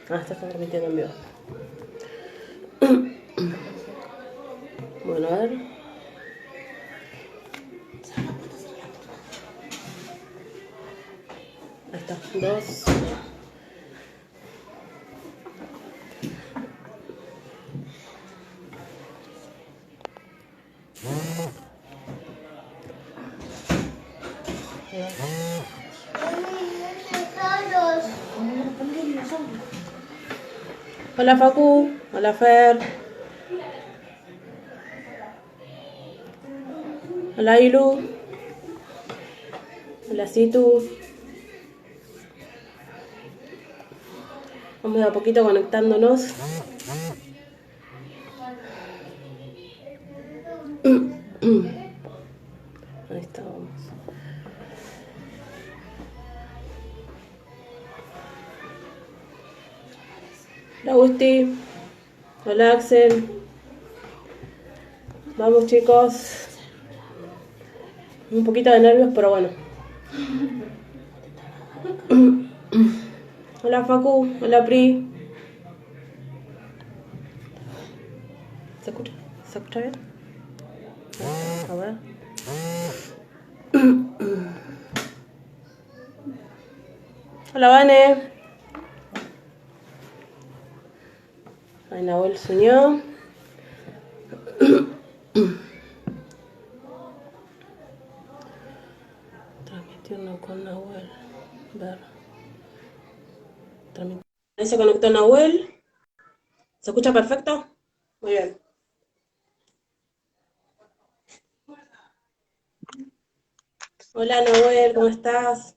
Ah, está transmitiendo en vivo. Bueno, a ver. Ahí está. Dos. Hola Facu. Hola Fer. Hola Ilu. Hola Situ. Vamos de a poquito conectándonos. Ahí está, vamos. Hola Gusti. Hola Axel. Vamos chicos. Un poquito de nervios, pero bueno. Hola Facu. Hola Pri. ¿Se escucha? ¿Se escucha bien? A ver. Hola Vane. Ahí Nahuel se unió. Transmitiendo con Nahuel. Ver. Ahí se conectó Nahuel. ¿Se escucha perfecto? Muy bien. Hola Nahuel, ¿cómo estás?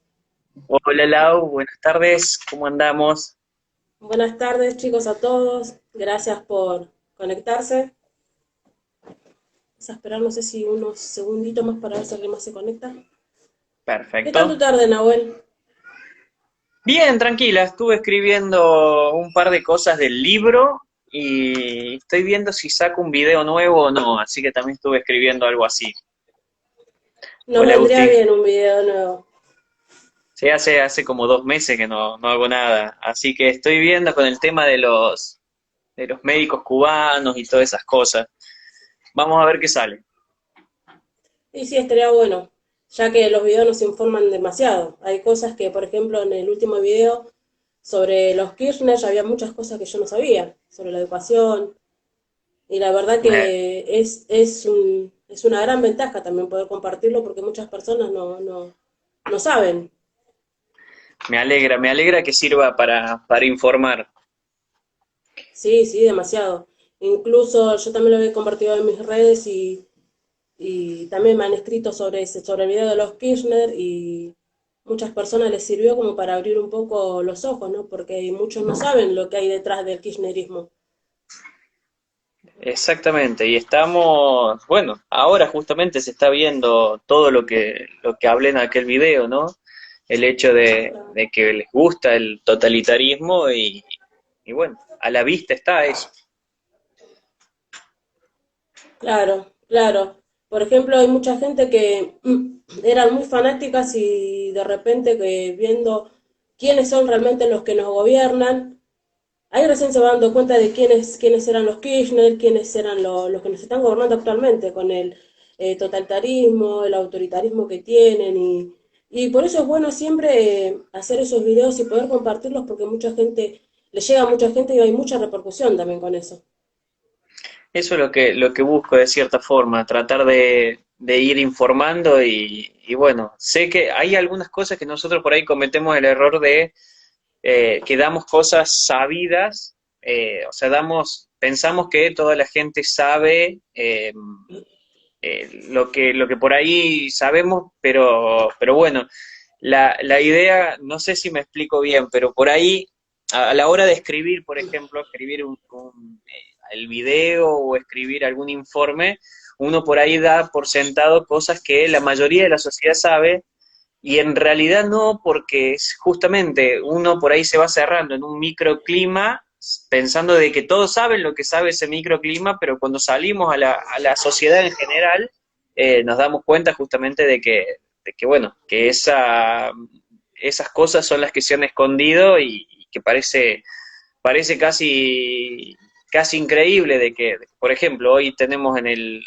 Hola Lau, buenas tardes, ¿cómo andamos? Buenas tardes chicos a todos. Gracias por conectarse. Vamos a esperar, no sé si unos segunditos más para ver si alguien más se conecta. ¿Qué tal tu Perfecto. tarde, Nahuel? Bien, tranquila, estuve escribiendo un par de cosas del libro y estoy viendo si saco un video nuevo o no, así que también estuve escribiendo algo así. Nos Hola vendría Gusti. bien un video nuevo. Sí, hace como 2 meses que no hago nada, así que estoy viendo con el tema de los médicos cubanos y todas esas cosas. Vamos a ver qué sale. Y sí, estaría bueno, ya que los videos nos informan demasiado. Hay cosas que, por ejemplo, en el último video sobre los Kirchner ya había muchas cosas que yo no sabía, sobre la educación. Y la verdad Me, que es una gran ventaja también poder compartirlo porque muchas personas no saben. me alegra que sirva para informar. Sí, sí, demasiado. Incluso yo también lo he compartido en mis redes y también me han escrito sobre el video de los Kirchner y muchas personas les sirvió como para abrir un poco los ojos, ¿no? Porque muchos no saben lo que hay detrás del kirchnerismo. Exactamente, y estamos, bueno, ahora justamente se está viendo todo lo que hablé en aquel video, ¿no? El hecho de que les gusta el totalitarismo y bueno, a la vista está eso. Claro, claro. Por ejemplo, hay mucha gente que eran muy fanáticas y de repente que viendo quiénes son realmente los que nos gobiernan, ahí recién se van dando cuenta de quiénes eran los Kirchner, quiénes eran los que nos están gobernando actualmente con el totalitarismo, el autoritarismo que tienen y por eso es bueno siempre hacer esos videos y poder compartirlos porque mucha gente, le llega a mucha gente y hay mucha repercusión también con eso. Eso es lo que busco de cierta forma, tratar de ir informando y bueno, sé que hay algunas cosas que nosotros por ahí cometemos el error de que damos cosas sabidas, o sea, pensamos que toda la gente sabe lo que por ahí sabemos, pero bueno, la idea, no sé si me explico bien, pero por ahí, a la hora de escribir, por ejemplo, escribir el video o escribir algún informe, uno por ahí da por sentado cosas que la mayoría de la sociedad sabe y en realidad no, porque es justamente uno por ahí se va cerrando en un microclima pensando de que todos saben lo que sabe ese microclima, pero cuando salimos a la sociedad en general, nos damos cuenta justamente de que bueno, que esas cosas son las que se han escondido y que parece parece casi increíble de que, por ejemplo, hoy tenemos en el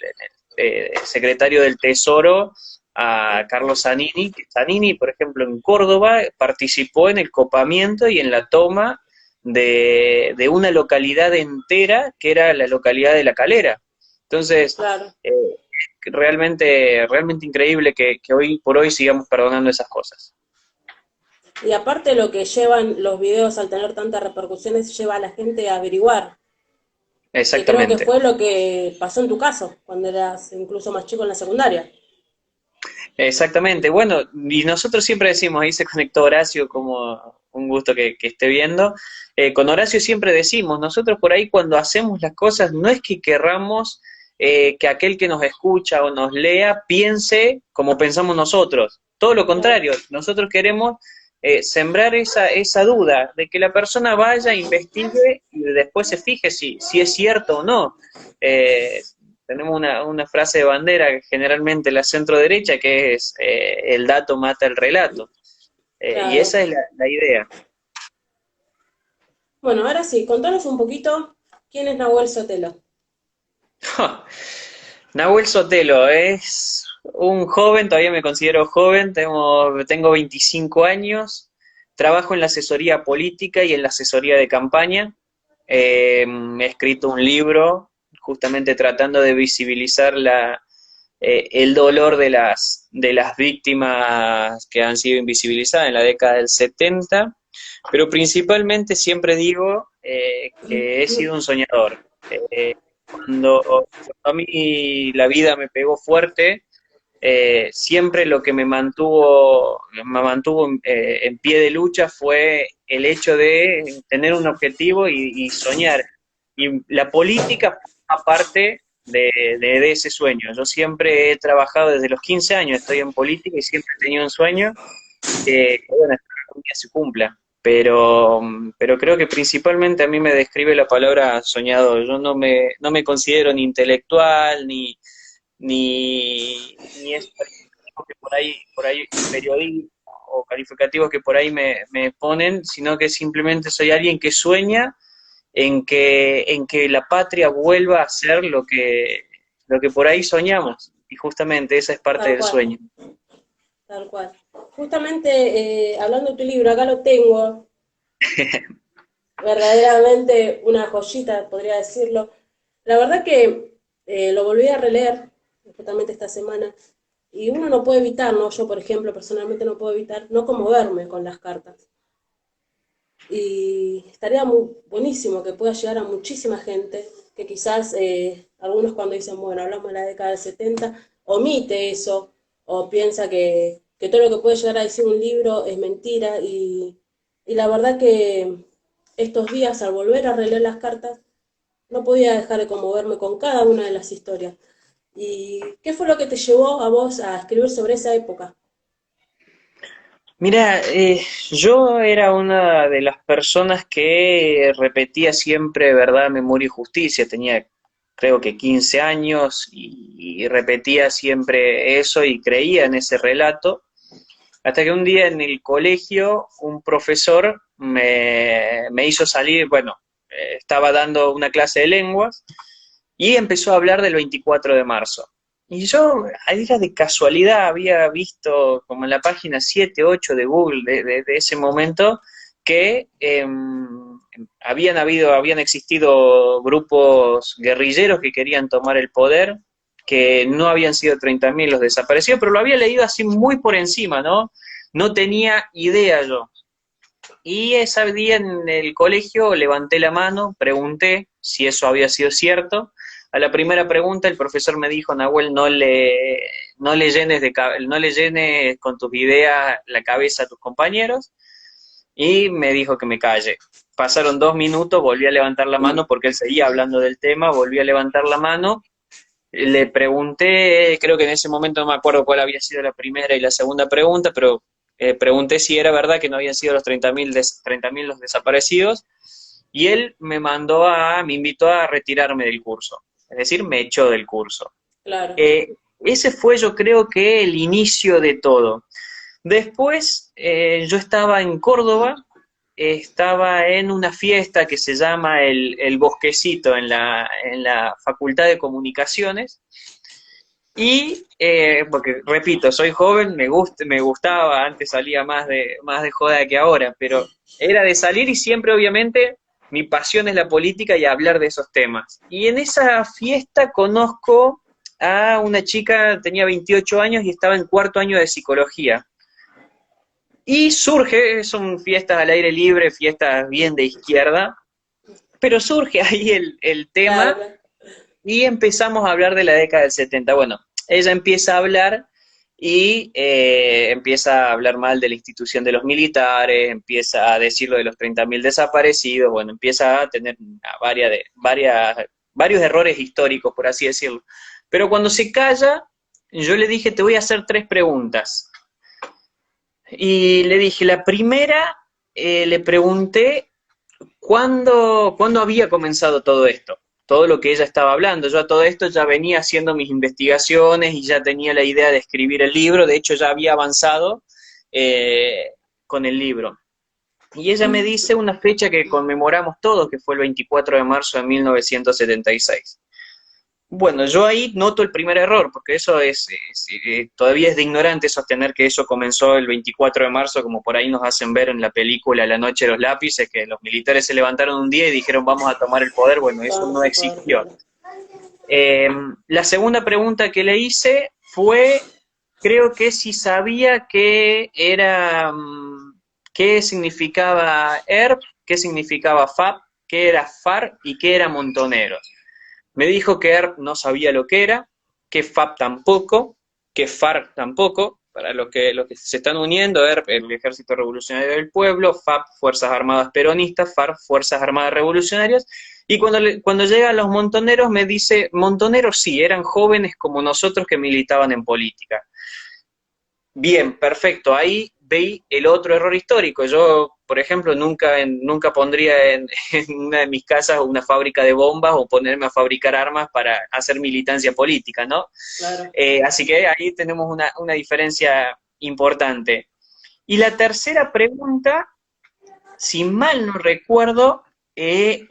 secretario del Tesoro a Carlos Zanini, que Zanini, por ejemplo, en Córdoba participó en el copamiento y en la toma de una localidad entera que era la localidad de La Calera. Entonces, claro. eh, realmente increíble que hoy por hoy sigamos perdonando esas cosas. Y aparte lo que llevan los videos al tener tantas repercusiones, lleva a la gente a averiguar, que creo que Exactamente. fue lo que pasó en tu caso, cuando eras incluso más chico en la secundaria. Exactamente. Bueno, y nosotros siempre decimos, ahí se conectó Horacio, como un gusto que esté viendo. Con Horacio siempre decimos, nosotros por ahí cuando hacemos las cosas, no es que querramos que aquel que nos escucha o nos lea piense como pensamos nosotros. Todo lo Claro, contrario, nosotros queremos sembrar esa duda de que la persona vaya, investigue y después se fije si es cierto o no. Eh, Tenemos una frase de bandera, generalmente la centro derecha, que es el dato mata el relato. Y claro. esa es la idea. Bueno, ahora sí, contanos un poquito quién es Nahuel Sotelo. Nahuel Sotelo es un joven, todavía me considero joven, tengo 25 años, trabajo en la asesoría política y en la asesoría de campaña. He escrito un libro justamente tratando de visibilizar el dolor de las víctimas que han sido invisibilizadas en la década del 70, pero principalmente siempre digo que he sido un soñador. Cuando a mí la vida me pegó fuerte, siempre lo que me mantuvo en pie de lucha fue el hecho de tener un objetivo y soñar. Y la política forma parte de ese sueño. Yo siempre he trabajado desde los 15 años, estoy en política y siempre he tenido un sueño que bueno, espero que algún día se cumpla. Pero creo que principalmente a mí me describe la palabra soñador. Yo no me considero ni intelectual, ni esos calificativos que por ahí periodistas o calificativos que por ahí me ponen, sino que simplemente soy alguien que sueña en que la patria vuelva a ser lo que por ahí soñamos. Y justamente esa es parte Tal del cual, sueño. tal cual. Justamente, hablando de tu libro, acá lo tengo, verdaderamente una joyita, podría decirlo. La verdad que lo volví a releer justamente esta semana y uno no puede evitar, ¿no? Yo, por ejemplo, personalmente no puedo evitar no conmoverme con las cartas. Y estaría muy buenísimo que pueda llegar a muchísima gente, que quizás algunos cuando dicen, bueno, hablamos de la década del 70 omite eso, o piensa que todo lo que puede llegar a decir un libro es mentira, y la verdad que estos días al volver a releer las cartas, no podía dejar de conmoverme con cada una de las historias. ¿Y qué fue lo que te llevó a vos a escribir sobre esa época? Mira, yo era una de las personas que repetía siempre verdad, memoria y justicia. Tenía, creo que 15 años y repetía siempre eso y creía en ese relato. Hasta que un día en el colegio un profesor me hizo salir, bueno, estaba dando una clase de lenguas y empezó a hablar del 24 de marzo. Y yo, era de casualidad, había visto como en la página 7 8 de Google de ese momento que habían existido grupos guerrilleros que querían tomar el poder, que no habían sido 30.000 los desaparecidos, pero lo había leído así muy por encima, ¿no? No tenía idea yo. Y ese día en el colegio levanté la mano, pregunté si eso había sido cierto. A la primera pregunta el profesor me dijo, Nahuel, no le llenes con tus ideas la cabeza a tus compañeros, y me dijo que me calle. Pasaron 2 minutos, volví a levantar la mano porque él seguía hablando del tema, volví a levantar la mano, le pregunté, creo que en ese momento no me acuerdo cuál había sido la primera y la segunda pregunta, pero pregunté si era verdad que no habían sido los 30.000 los desaparecidos, y él me invitó a retirarme del curso, es decir, me echó del curso. Claro, Ese fue, yo creo que el inicio de todo. Después yo estaba en Córdoba estaba en una fiesta que se llama el Bosquecito en la Facultad de Comunicaciones. Y, porque repito, soy joven, me gustaba, antes salía más de joda que ahora, pero era de salir y siempre obviamente mi pasión es la política y hablar de esos temas. Y en esa fiesta conozco a una chica, tenía 28 años y estaba en cuarto año de psicología. Y surge, son fiestas al aire libre, fiestas bien de izquierda, pero surge ahí el Claro, tema claro. y empezamos a hablar de la década del 70. Bueno, ella empieza a hablar y empieza a hablar mal de la institución de los militares, empieza a decir lo de los 30.000 desaparecidos, bueno, empieza a tener varios errores históricos, por así decirlo. Pero cuando se calla, yo le dije, te voy a hacer 3 preguntas. Y le dije, la primera, le pregunté cuándo había comenzado todo esto, todo lo que ella estaba hablando. Yo a todo esto ya venía haciendo mis investigaciones y ya tenía la idea de escribir el libro, de hecho ya había avanzado con el libro. Y ella me dice una fecha que conmemoramos todos, que fue el 24 de marzo de 1976. Bueno, yo ahí noto el primer error, porque eso todavía es de ignorante sostener que eso comenzó el 24 de marzo, como por ahí nos hacen ver en la película La noche de los lápices, que los militares se levantaron un día y dijeron vamos a tomar el poder. Bueno, eso Vamos no a poder, existió. claro. La segunda pregunta que le hice fue, creo que si sabía qué era, qué significaba ERP, qué significaba FAP, qué era FAR y qué era Montoneros. Me dijo que ERP no sabía lo que era, que FAP tampoco, que FARC tampoco, para los que se están uniendo, ERP, el Ejército Revolucionario del Pueblo, FAP, Fuerzas Armadas Peronistas, FARC, Fuerzas Armadas Revolucionarias, y cuando llegan los montoneros me dice, montoneros sí, eran jóvenes como nosotros que militaban en política. Bien, perfecto. Ahí veí el otro error histórico. Yo, por ejemplo, nunca pondría en una de mis casas una fábrica de bombas o ponerme a fabricar armas para hacer militancia política, ¿no? Claro. Así que ahí tenemos una diferencia importante. Y la tercera pregunta, si mal no recuerdo, le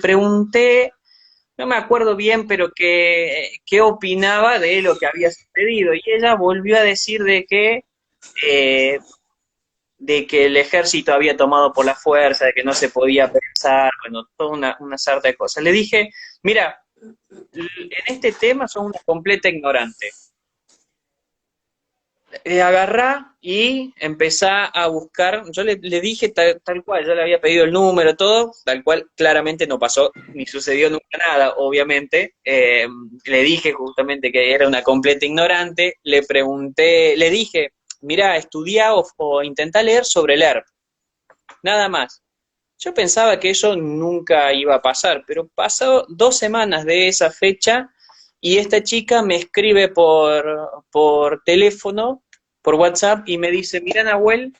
pregunté, no me acuerdo bien, pero qué opinaba de lo que había sucedido. Y ella volvió a decir eh, de que el ejército había tomado por la fuerza, de que no se podía pensar, bueno, toda una sarta de cosas. Le dije, mira, en este tema sos una completa ignorante. Agarrá y empezá a buscar, yo le dije tal cual, yo le había pedido el número, todo, tal cual claramente no pasó, ni sucedió nunca nada, obviamente. Le dije justamente que era una completa ignorante, le pregunté, le dije, mirá, estudiá o intentá leer sobre el ERP, nada más. Yo pensaba que eso nunca iba a pasar, pero pasó 2 semanas de esa fecha y esta chica me escribe por teléfono, por WhatsApp, y me dice, mira Nahuel,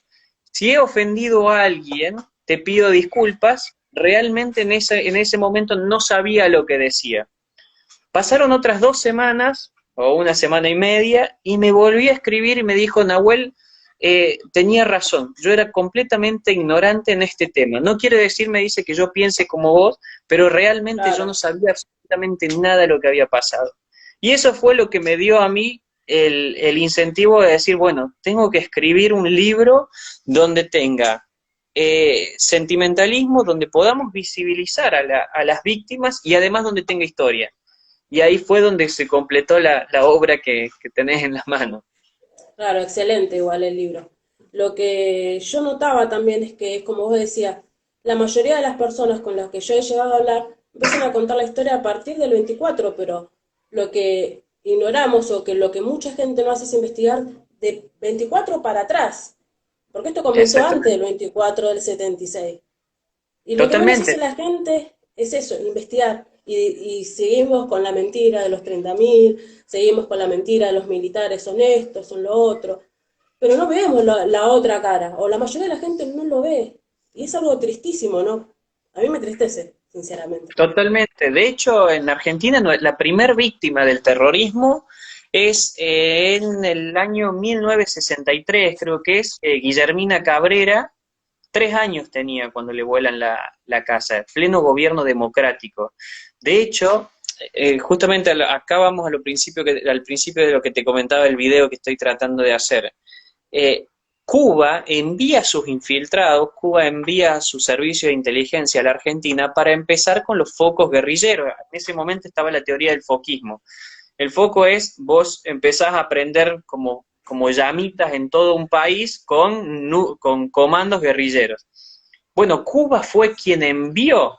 si he ofendido a alguien, te pido disculpas, realmente en ese momento no sabía lo que decía. Pasaron otras 2 semanas, o una semana y media, y me volví a escribir y me dijo, Nahuel, tenía razón, yo era completamente ignorante en este tema. No quiere decir, me dice, que yo piense como vos, pero realmente yo no Claro. sabía absolutamente nada de lo que había pasado. Y eso fue lo que me dio a mí el incentivo de decir, bueno, tengo que escribir un libro donde tenga sentimentalismo, donde podamos visibilizar a las víctimas y además donde tenga historia. Y ahí fue donde se completó la obra que tenés en las manos. Claro, excelente igual el libro. Lo que yo notaba también es que, como vos decías, la mayoría de las personas con las que yo he llegado a hablar empiezan a contar la historia a partir del 24, pero lo que ignoramos o que lo que mucha gente no hace es investigar de 24 para atrás, porque esto comenzó antes Exactamente. del 24 del 76. Y lo que menos hace Totalmente. la gente es eso, investigar. Y seguimos con la mentira de los 30.000, seguimos con la mentira de los militares son esto, son lo otro. Pero no vemos la otra cara, o la mayoría de la gente no lo ve. Y es algo tristísimo, ¿no? A mí me entristece, sinceramente. Totalmente. De hecho, en Argentina la primer víctima del terrorismo es en el año 1963, creo que es, Guillermina Cabrera, 3 años tenía cuando le vuelan la casa, pleno gobierno democrático. De hecho, justamente acá vamos a al principio de lo que te comentaba el video que estoy tratando de hacer. Eh, Cuba envía a sus infiltrados, Cuba envía a su servicio de inteligencia a la Argentina para empezar con los focos guerrilleros. En ese momento estaba la teoría del foquismo. El foco es, vos empezás a aprender como llamitas en todo un país con comandos guerrilleros. Bueno, Cuba fue quien envió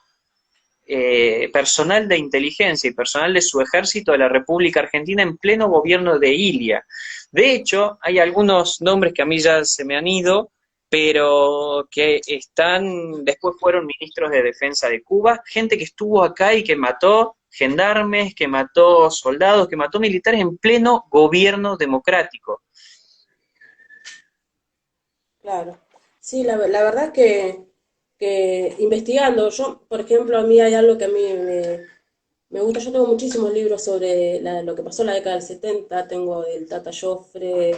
personal de inteligencia y personal de su ejército de la República Argentina en pleno gobierno de Ilia. De hecho, hay algunos nombres que a mí ya se me han ido, pero que después fueron ministros de defensa de Cuba, gente que estuvo acá y que mató gendarmes, que mató soldados, que mató militares en pleno gobierno democrático. Claro. Sí, la verdad que investigando, yo, por ejemplo, a mí hay algo que a mí me gusta, yo tengo muchísimos libros sobre lo que pasó en la década del 70, tengo del Tata Joffre,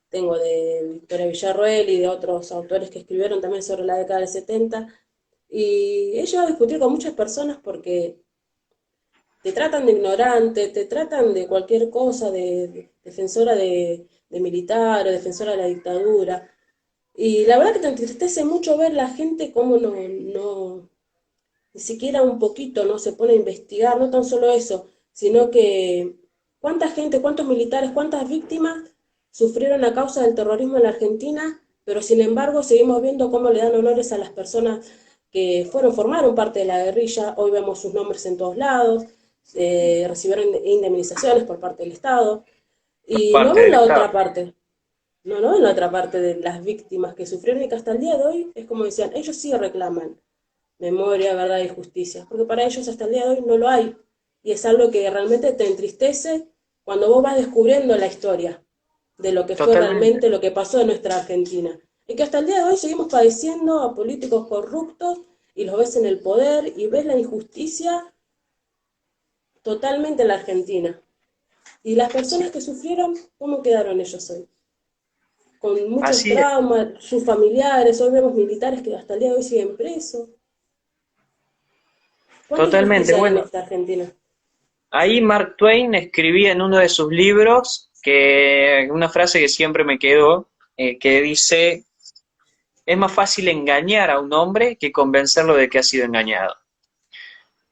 tengo de Victoria Villarroel y de otros autores que escribieron también sobre la década del 70, y he llegado a discutir con muchas personas porque te tratan de ignorante, te tratan de cualquier cosa, de defensora de militar o defensora de la dictadura. Y la verdad que te entristece mucho ver la gente como ni siquiera un poquito, ¿no? Se pone a investigar, no tan solo eso, sino que cuánta gente, cuántos militares, cuántas víctimas sufrieron a causa del terrorismo en la Argentina, pero sin embargo seguimos viendo cómo le dan honores a las personas que formaron parte de la guerrilla, hoy vemos sus nombres en todos lados, recibieron indemnizaciones por parte del Estado, y no Parte ven del la Estado. otra parte. No ven la otra parte de las víctimas que sufrieron y que hasta el día de hoy es como decían, ellos sí reclaman memoria, verdad y justicia, porque para ellos hasta el día de hoy no lo hay. Y es algo que realmente te entristece cuando vos vas descubriendo la historia de lo que fue Totalmente. realmente lo que pasó en nuestra Argentina. Y que hasta el día de hoy seguimos padeciendo a políticos corruptos y los ves en el poder y ves la injusticia totalmente en la Argentina. Y las personas Sí, que sufrieron, ¿cómo quedaron ellos hoy? Con muchos así es, traumas, sus familiares, hoy vemos militares que hasta el día de hoy siguen presos. ¿Cuánta totalmente. injusticia hay en Bueno, esta Argentina? ahí Mark Twain escribía en uno de sus libros una frase que siempre me quedó, que dice, es más fácil engañar a un hombre que convencerlo de que ha sido engañado.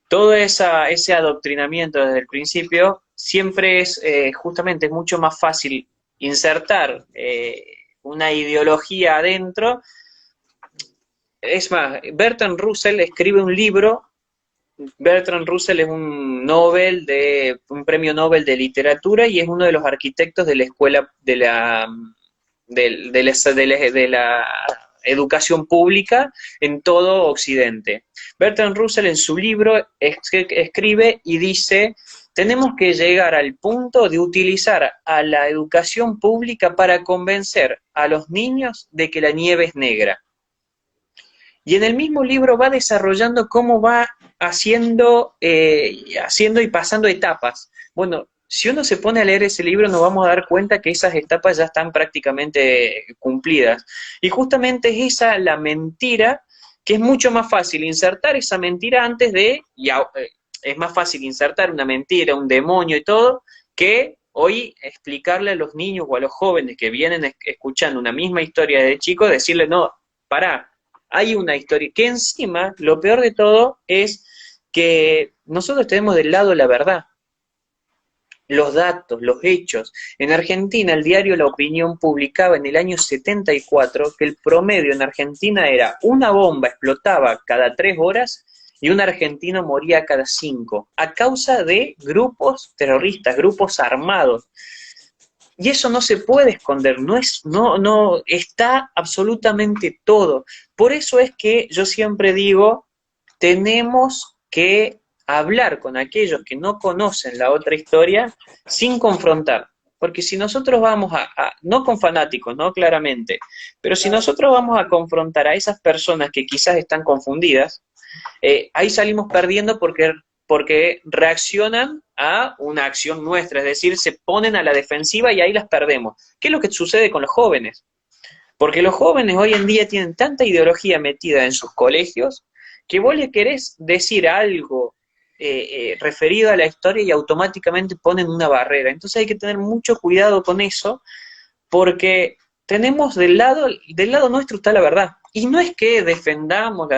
Todo ese adoctrinamiento desde el principio siempre justamente es mucho más fácil insertar una ideología adentro. Es más, Bertrand Russell escribe un libro. Bertrand Russell es un premio Nobel de literatura y es uno de los arquitectos de la escuela de la educación pública en todo Occidente. Bertrand Russell en su libro escribe y dice, tenemos que llegar al punto de utilizar a la educación pública para convencer a los niños de que la nieve es negra. Y en el mismo libro va desarrollando cómo va haciendo y pasando etapas. Bueno, si uno se pone a leer ese libro, nos vamos a dar cuenta que esas etapas ya están prácticamente cumplidas. Y justamente es esa la mentira, que es mucho más fácil insertar esa mentira es más fácil insertar una mentira, un demonio y todo, que hoy explicarle a los niños o a los jóvenes que vienen escuchando una misma historia de chicos, decirle, no, pará, hay una historia, que encima, lo peor de todo es que nosotros tenemos del lado la verdad, los datos, los hechos. En Argentina, el diario La Opinión publicaba en el año 74 que el promedio en Argentina era una bomba explotaba cada 3 horas y un argentino moría cada 5, a causa de grupos terroristas, grupos armados. Y eso no se puede esconder, no, está absolutamente todo. Por eso es que yo siempre digo, tenemos que hablar con aquellos que no conocen la otra historia sin confrontar. Porque si nosotros vamos no con fanáticos, no claramente, pero si Claro. nosotros vamos a confrontar a esas personas que quizás están confundidas, ahí salimos perdiendo porque reaccionan a una acción nuestra, es decir, se ponen a la defensiva y ahí las perdemos. ¿Qué es lo que sucede con los jóvenes? Porque los jóvenes hoy en día tienen tanta ideología metida en sus colegios que vos le querés decir algo referido a la historia y automáticamente ponen una barrera. Entonces hay que tener mucho cuidado con eso porque tenemos del lado nuestro está la verdad. Y no es que defendamos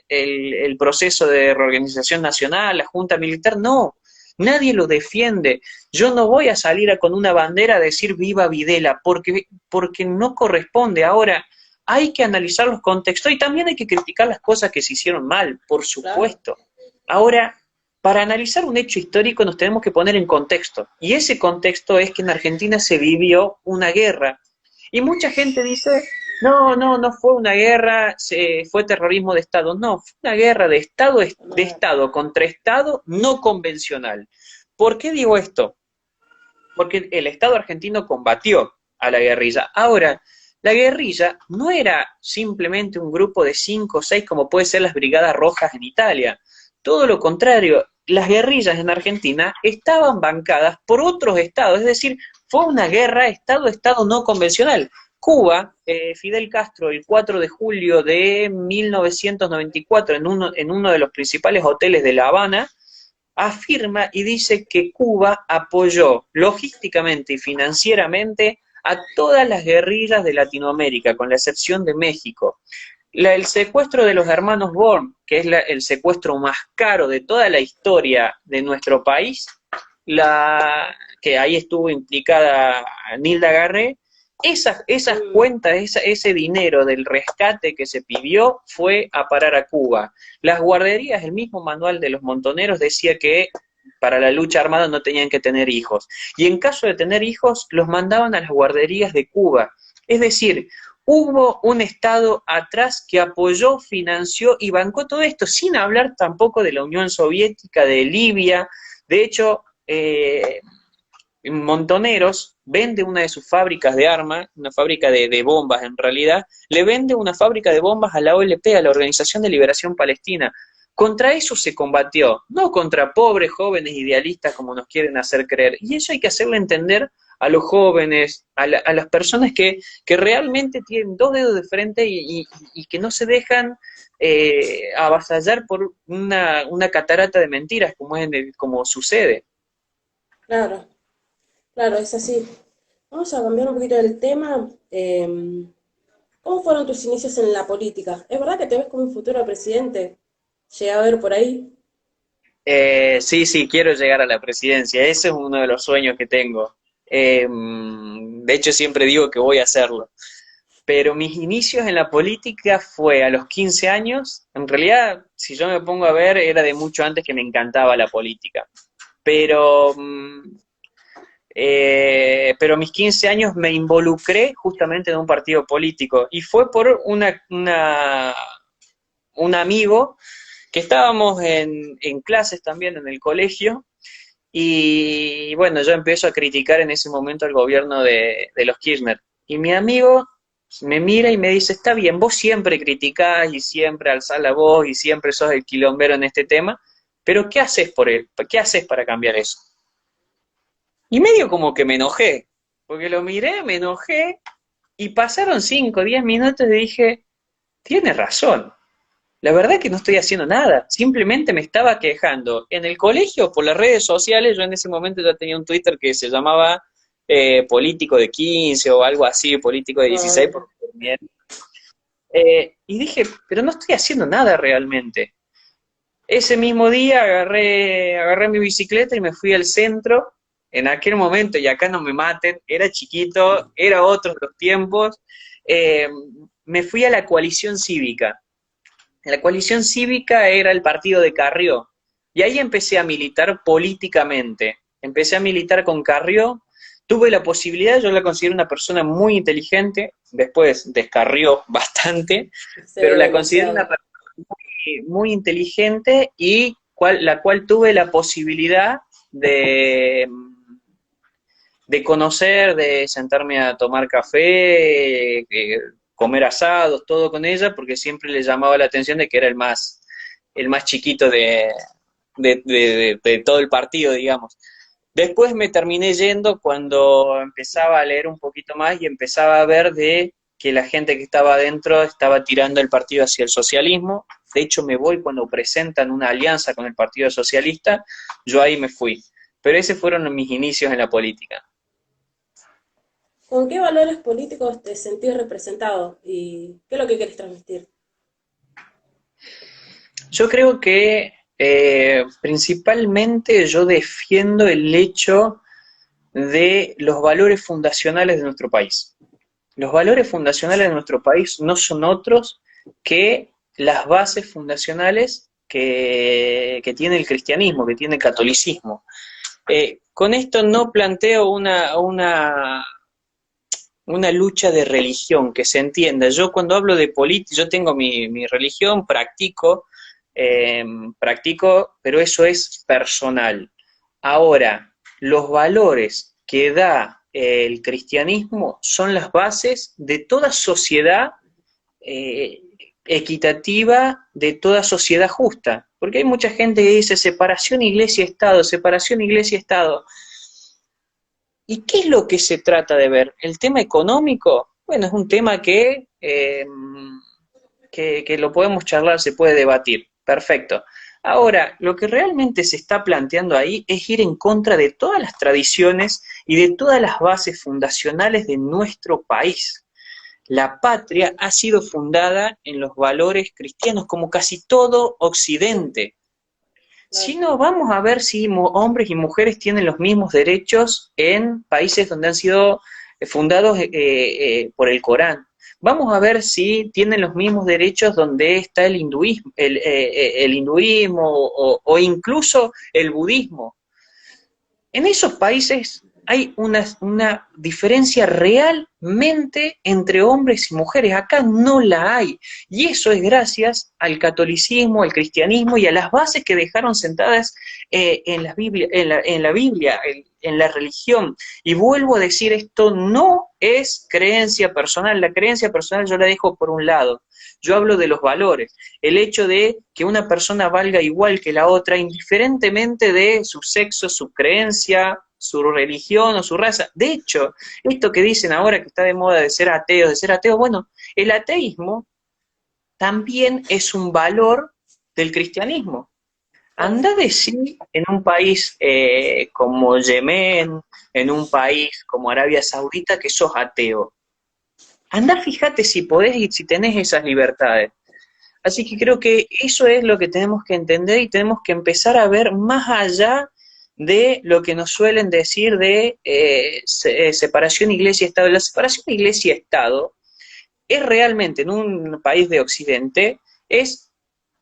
el proceso de reorganización nacional, la Junta Militar, no, nadie lo defiende. Yo no voy a salir con una bandera a decir viva Videla, porque no corresponde. Ahora, hay que analizar los contextos y también hay que criticar las cosas que se hicieron mal, por Claro, supuesto. Ahora, para analizar un hecho histórico nos tenemos que poner en contexto. Y ese contexto es que en Argentina se vivió una guerra. Y mucha gente dice, no, no, no fue una guerra, fue terrorismo de Estado. No, fue una guerra de claro, Estado contra Estado no convencional. ¿Por qué digo esto? Porque el Estado argentino combatió a la guerrilla. Ahora, la guerrilla no era simplemente un grupo de 5 o 6 como puede ser las Brigadas Rojas en Italia. Todo lo contrario, las guerrillas en Argentina estaban bancadas por otros estados, es decir, fue una guerra Estado-Estado no convencional. Cuba, Fidel Castro, el 4 de julio de 1994, en uno de los principales hoteles de La Habana, afirma y dice que Cuba apoyó logísticamente y financieramente a todas las guerrillas de Latinoamérica, con la excepción de México. El secuestro de los hermanos Born, que es el secuestro más caro de toda la historia de nuestro país, que ahí estuvo implicada Nilda Garré, esas mm, cuentas, ese dinero del rescate que se pidió fue a parar a Cuba. Las guarderías, el mismo manual de los montoneros decía que para la lucha armada no tenían que tener hijos. Y en caso de tener hijos, los mandaban a las guarderías de Cuba. Es decir, hubo un Estado atrás que apoyó, financió y bancó todo esto, sin hablar tampoco de la Unión Soviética, de Libia. De hecho, Montoneros vende una de sus fábricas de armas, una fábrica de bombas en realidad, le vende una fábrica de bombas a la OLP, a la Organización de Liberación Palestina. Contra eso se combatió, no contra pobres jóvenes idealistas como nos quieren hacer creer. Y eso hay que hacerle entender a los jóvenes, a las personas que realmente tienen dos dedos de frente y que no se dejan avasallar por una catarata de mentiras como sucede. claro, claro, es así. Vamos a cambiar un poquito el tema. ¿Cómo fueron tus inicios en la política? ¿Es verdad que te ves como un futuro presidente? Llegué a ver por ahí. Sí, sí, quiero llegar a la presidencia. Ese es uno de los sueños que tengo. De hecho, siempre digo que voy a hacerlo. Pero mis inicios en la política fue a los 15 años. En realidad, si yo me pongo a ver, era de mucho antes que me encantaba la política. Pero, pero a mis 15 años me involucré justamente en un partido político. Y fue por un amigo que estábamos en clases también en el colegio. Y bueno, yo empiezo a criticar en ese momento al gobierno de los Kirchner. Y mi amigo me mira y me dice, está bien, vos siempre criticás y siempre alzás la voz y siempre sos el quilombero en este tema, pero ¿qué haces por él? ¿Qué haces para cambiar eso? Y medio como que me enojé, porque lo miré, me enojé y pasaron 5 o 10 minutos y dije, tiene razón. La verdad que no estoy haciendo nada, simplemente me estaba quejando. En el colegio, por las redes sociales, yo en ese momento ya tenía un Twitter que se llamaba Político de 15 o algo así, Político de Ah, 16, mira. y dije, pero no estoy haciendo nada realmente. Ese mismo día agarré mi bicicleta y me fui al centro. En aquel momento, y acá no me maten, era chiquito, era otros los tiempos, eh, me fui a la coalición cívica. La coalición cívica era el partido de Carrió. Y ahí empecé a militar políticamente. Empecé a militar con Carrió. Tuve la posibilidad, yo la considero una persona muy inteligente, después descarrió bastante, Sí, pero la considero una demasiado. persona muy inteligente y la cual tuve la posibilidad de conocer, de sentarme a tomar café, comer asados, todo con ella, porque siempre le llamaba la atención de que era el más chiquito de todo el partido, digamos. Después me terminé yendo cuando empezaba a leer un poquito más y empezaba a ver de que la gente que estaba adentro estaba tirando el partido hacia el socialismo. De hecho, me voy cuando presentan una alianza con el Partido Socialista, yo ahí me fui. Pero esos fueron mis inicios en la política. ¿Con qué valores políticos te sentís representado y qué es lo que querés transmitir? Yo creo que principalmente yo defiendo el hecho de los valores fundacionales de nuestro país. Los valores fundacionales de nuestro país no son otros que las bases fundacionales que tiene el cristianismo, que tiene el catolicismo. Con esto no planteo una lucha de religión, que se entienda. Yo cuando hablo de política, yo tengo mi religión, practico, pero eso es personal. Ahora, los valores que da el cristianismo son las bases de toda sociedad eh, equitativa, de toda sociedad justa. Porque hay mucha gente que dice separación iglesia-estado, separación iglesia-estado. ¿Y qué es lo que se trata de ver? ¿El tema económico? Bueno, es un tema que lo podemos charlar, se puede debatir. Perfecto. Ahora, lo que realmente se está planteando ahí es ir en contra de todas las tradiciones y de todas las bases fundacionales de nuestro país. La patria ha sido fundada en los valores cristianos, como casi todo Occidente. Si Claro. no, vamos a ver si hombres y mujeres tienen los mismos derechos en países donde han sido fundados por el Corán. Vamos a ver si tienen los mismos derechos donde está el hinduismo, el hinduismo o incluso el budismo. En esos países hay una diferencia realmente entre hombres y mujeres. Acá no la hay. Y eso es gracias al catolicismo, al cristianismo y a las bases que dejaron sentadas en la Biblia, en la religión. Y vuelvo a decir, esto no es creencia personal. La creencia personal yo la dejo por un lado. Yo hablo de los valores, el hecho de que una persona valga igual que la otra, indiferentemente de su sexo, su creencia, su religión o su raza. De hecho, esto que dicen ahora que está de moda de ser ateo, bueno, el ateísmo también es un valor del cristianismo. Claro. Anda a decir en un país como Yemen, en un país como Arabia Saudita, que sos ateo. Anda, fíjate si podés y si tenés esas libertades. Así que creo que eso es lo que tenemos que entender y tenemos que empezar a ver más allá de lo que nos suelen decir de separación iglesia-estado. La separación iglesia-estado es realmente en un país de Occidente es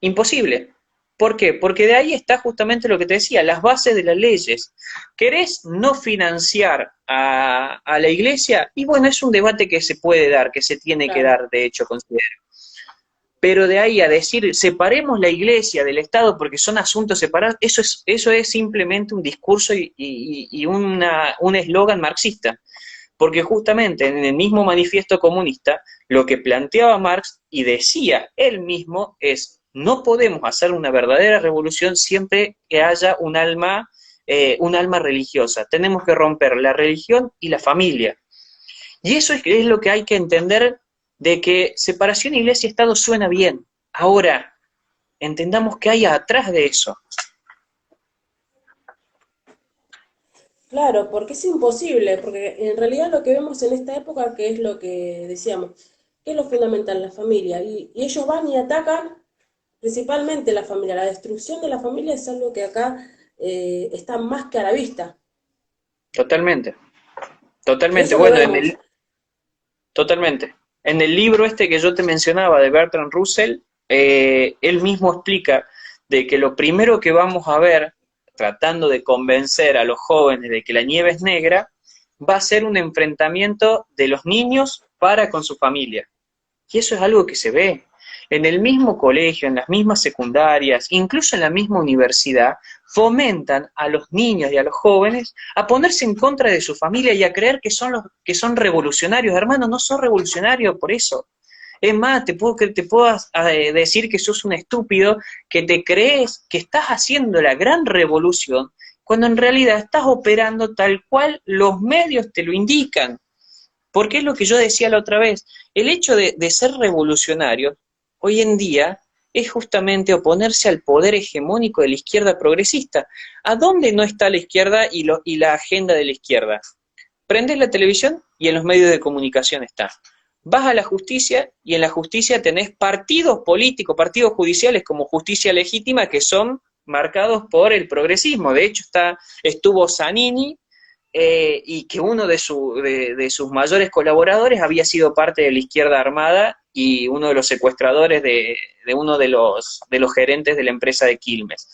imposible. ¿Por qué? Porque de ahí está justamente lo que te decía, las bases de las leyes. ¿Querés no financiar a la iglesia? Y bueno, es un debate que se puede dar, que se tiene que Claro. dar, de hecho, considero. Pero de ahí a decir, separemos la iglesia del Estado porque son asuntos separados, eso es simplemente un discurso y un eslogan marxista. Porque justamente en el mismo manifiesto comunista, lo que planteaba Marx y decía él mismo es, no podemos hacer una verdadera revolución siempre que haya un alma religiosa. Tenemos que romper la religión y la familia. Y eso es lo que hay que entender de que separación iglesia-estado suena bien. Ahora, entendamos qué hay atrás de eso. Claro, porque es imposible, porque en realidad lo que vemos en esta época, que es lo que decíamos, que es lo fundamental, la familia, y ellos van y atacan principalmente la familia. La destrucción de la familia es algo que acá está más que a la vista. Totalmente, totalmente. Eso lo Bueno, vemos. totalmente. En el libro este que yo te mencionaba de Bertrand Russell, él mismo explica de que lo primero que vamos a ver, tratando de convencer a los jóvenes de que la nieve es negra, va a ser un enfrentamiento de los niños para con su familia. Y eso es algo que se ve. En el mismo colegio, en las mismas secundarias, incluso en la misma universidad, fomentan a los niños y a los jóvenes a ponerse en contra de su familia y a creer que son revolucionarios. Hermano, no son revolucionarios por eso. Es más, te puedo decir que sos un estúpido, que te crees que estás haciendo la gran revolución, cuando en realidad estás operando tal cual los medios te lo indican. Porque es lo que yo decía la otra vez, el hecho de ser revolucionario hoy en día es justamente oponerse al poder hegemónico de la izquierda progresista. ¿A dónde no está la izquierda y la agenda de la izquierda? Prendes la televisión y en los medios de comunicación está. Vas a la justicia y en la justicia tenés partidos políticos, partidos judiciales como Justicia Legítima que son marcados por el progresismo. De hecho, estuvo Zanini y que uno de sus mayores colaboradores había sido parte de la izquierda armada y uno de los secuestradores de uno de los gerentes de la empresa de Quilmes.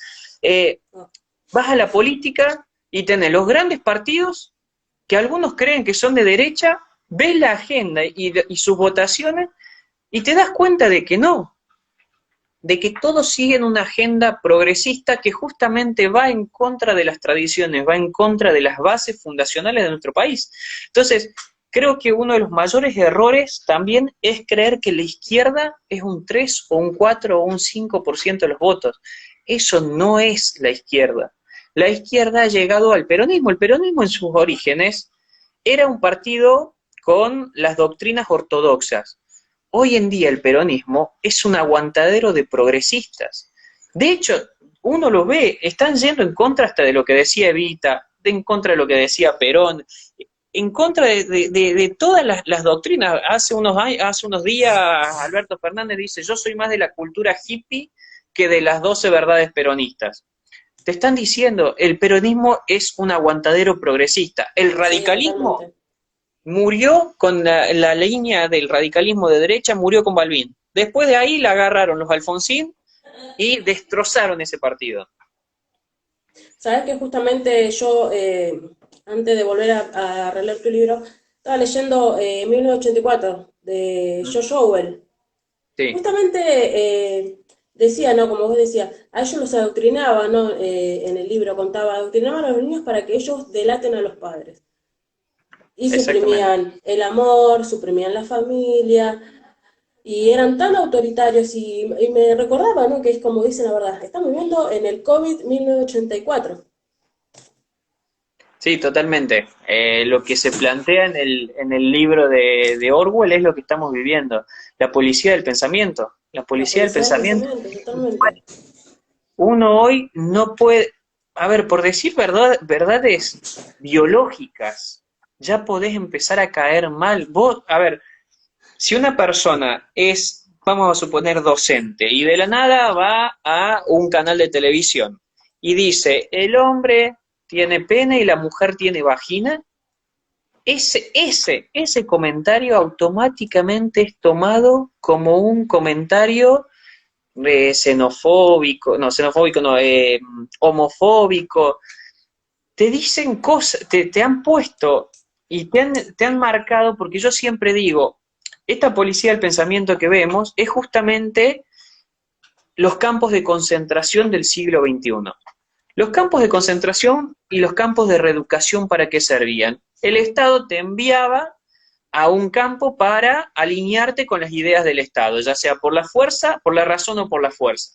Vas a la política y tenés los grandes partidos que algunos creen que son de derecha, ves la agenda y sus votaciones y te das cuenta de que no, de que todos siguen una agenda progresista que justamente va en contra de las tradiciones, va en contra de las bases fundacionales de nuestro país. Entonces, creo que uno de los mayores errores también es creer que la izquierda es un 3 o un 4 o un 5% de los votos. Eso no es la izquierda. La izquierda ha llegado al peronismo. El peronismo en sus orígenes era un partido con las doctrinas ortodoxas. Hoy en día el peronismo es un aguantadero de progresistas. De hecho, uno lo ve, están yendo en contra hasta de lo que decía Evita, en contra de lo que decía Perón, en contra de todas las doctrinas. Hace unos días Alberto Fernández dice, yo soy más de la cultura hippie que de las 12 verdades peronistas. Te están diciendo, el peronismo es un aguantadero progresista. El Sí, radicalismo totalmente. murió con la línea del radicalismo de derecha, murió con Balbín. Después de ahí la agarraron los Alfonsín y destrozaron ese partido. Sabes que justamente yo, antes de volver a releer tu libro, estaba leyendo 1984 de George Orwell. Sí, Justamente decía, ¿no? Como vos decías, a ellos los adoctrinaban, ¿no? En el libro contaba, adoctrinaban a los niños para que ellos delaten a los padres. Y exactamente. suprimían el amor, suprimían la familia, y eran tan autoritarios y me recordaba, ¿no? Que es como dicen la verdad, estamos viviendo en el COVID 1984. Sí, totalmente. Lo que se plantea en el libro de Orwell es lo que estamos viviendo. La policía del pensamiento. La La policía del policía del pensamiento. pensamiento, totalmente. Uno hoy no puede, a ver, por decir verdades biológicas, ya podés empezar a caer mal. Vos, a ver, si una persona es, vamos a suponer, docente y de la nada va a un canal de televisión y dice, el hombre tiene pene y la mujer tiene vagina, ese comentario automáticamente es tomado como un comentario xenofóbico, no, homofóbico. Te dicen cosas, te han puesto y te han marcado, porque yo siempre digo, esta policía del pensamiento que vemos es justamente los campos de concentración del siglo XXI. Los campos de concentración y los campos de reeducación, ¿para qué servían? El Estado te enviaba a un campo para alinearte con las ideas del Estado, ya sea por la fuerza, por la razón o por la fuerza.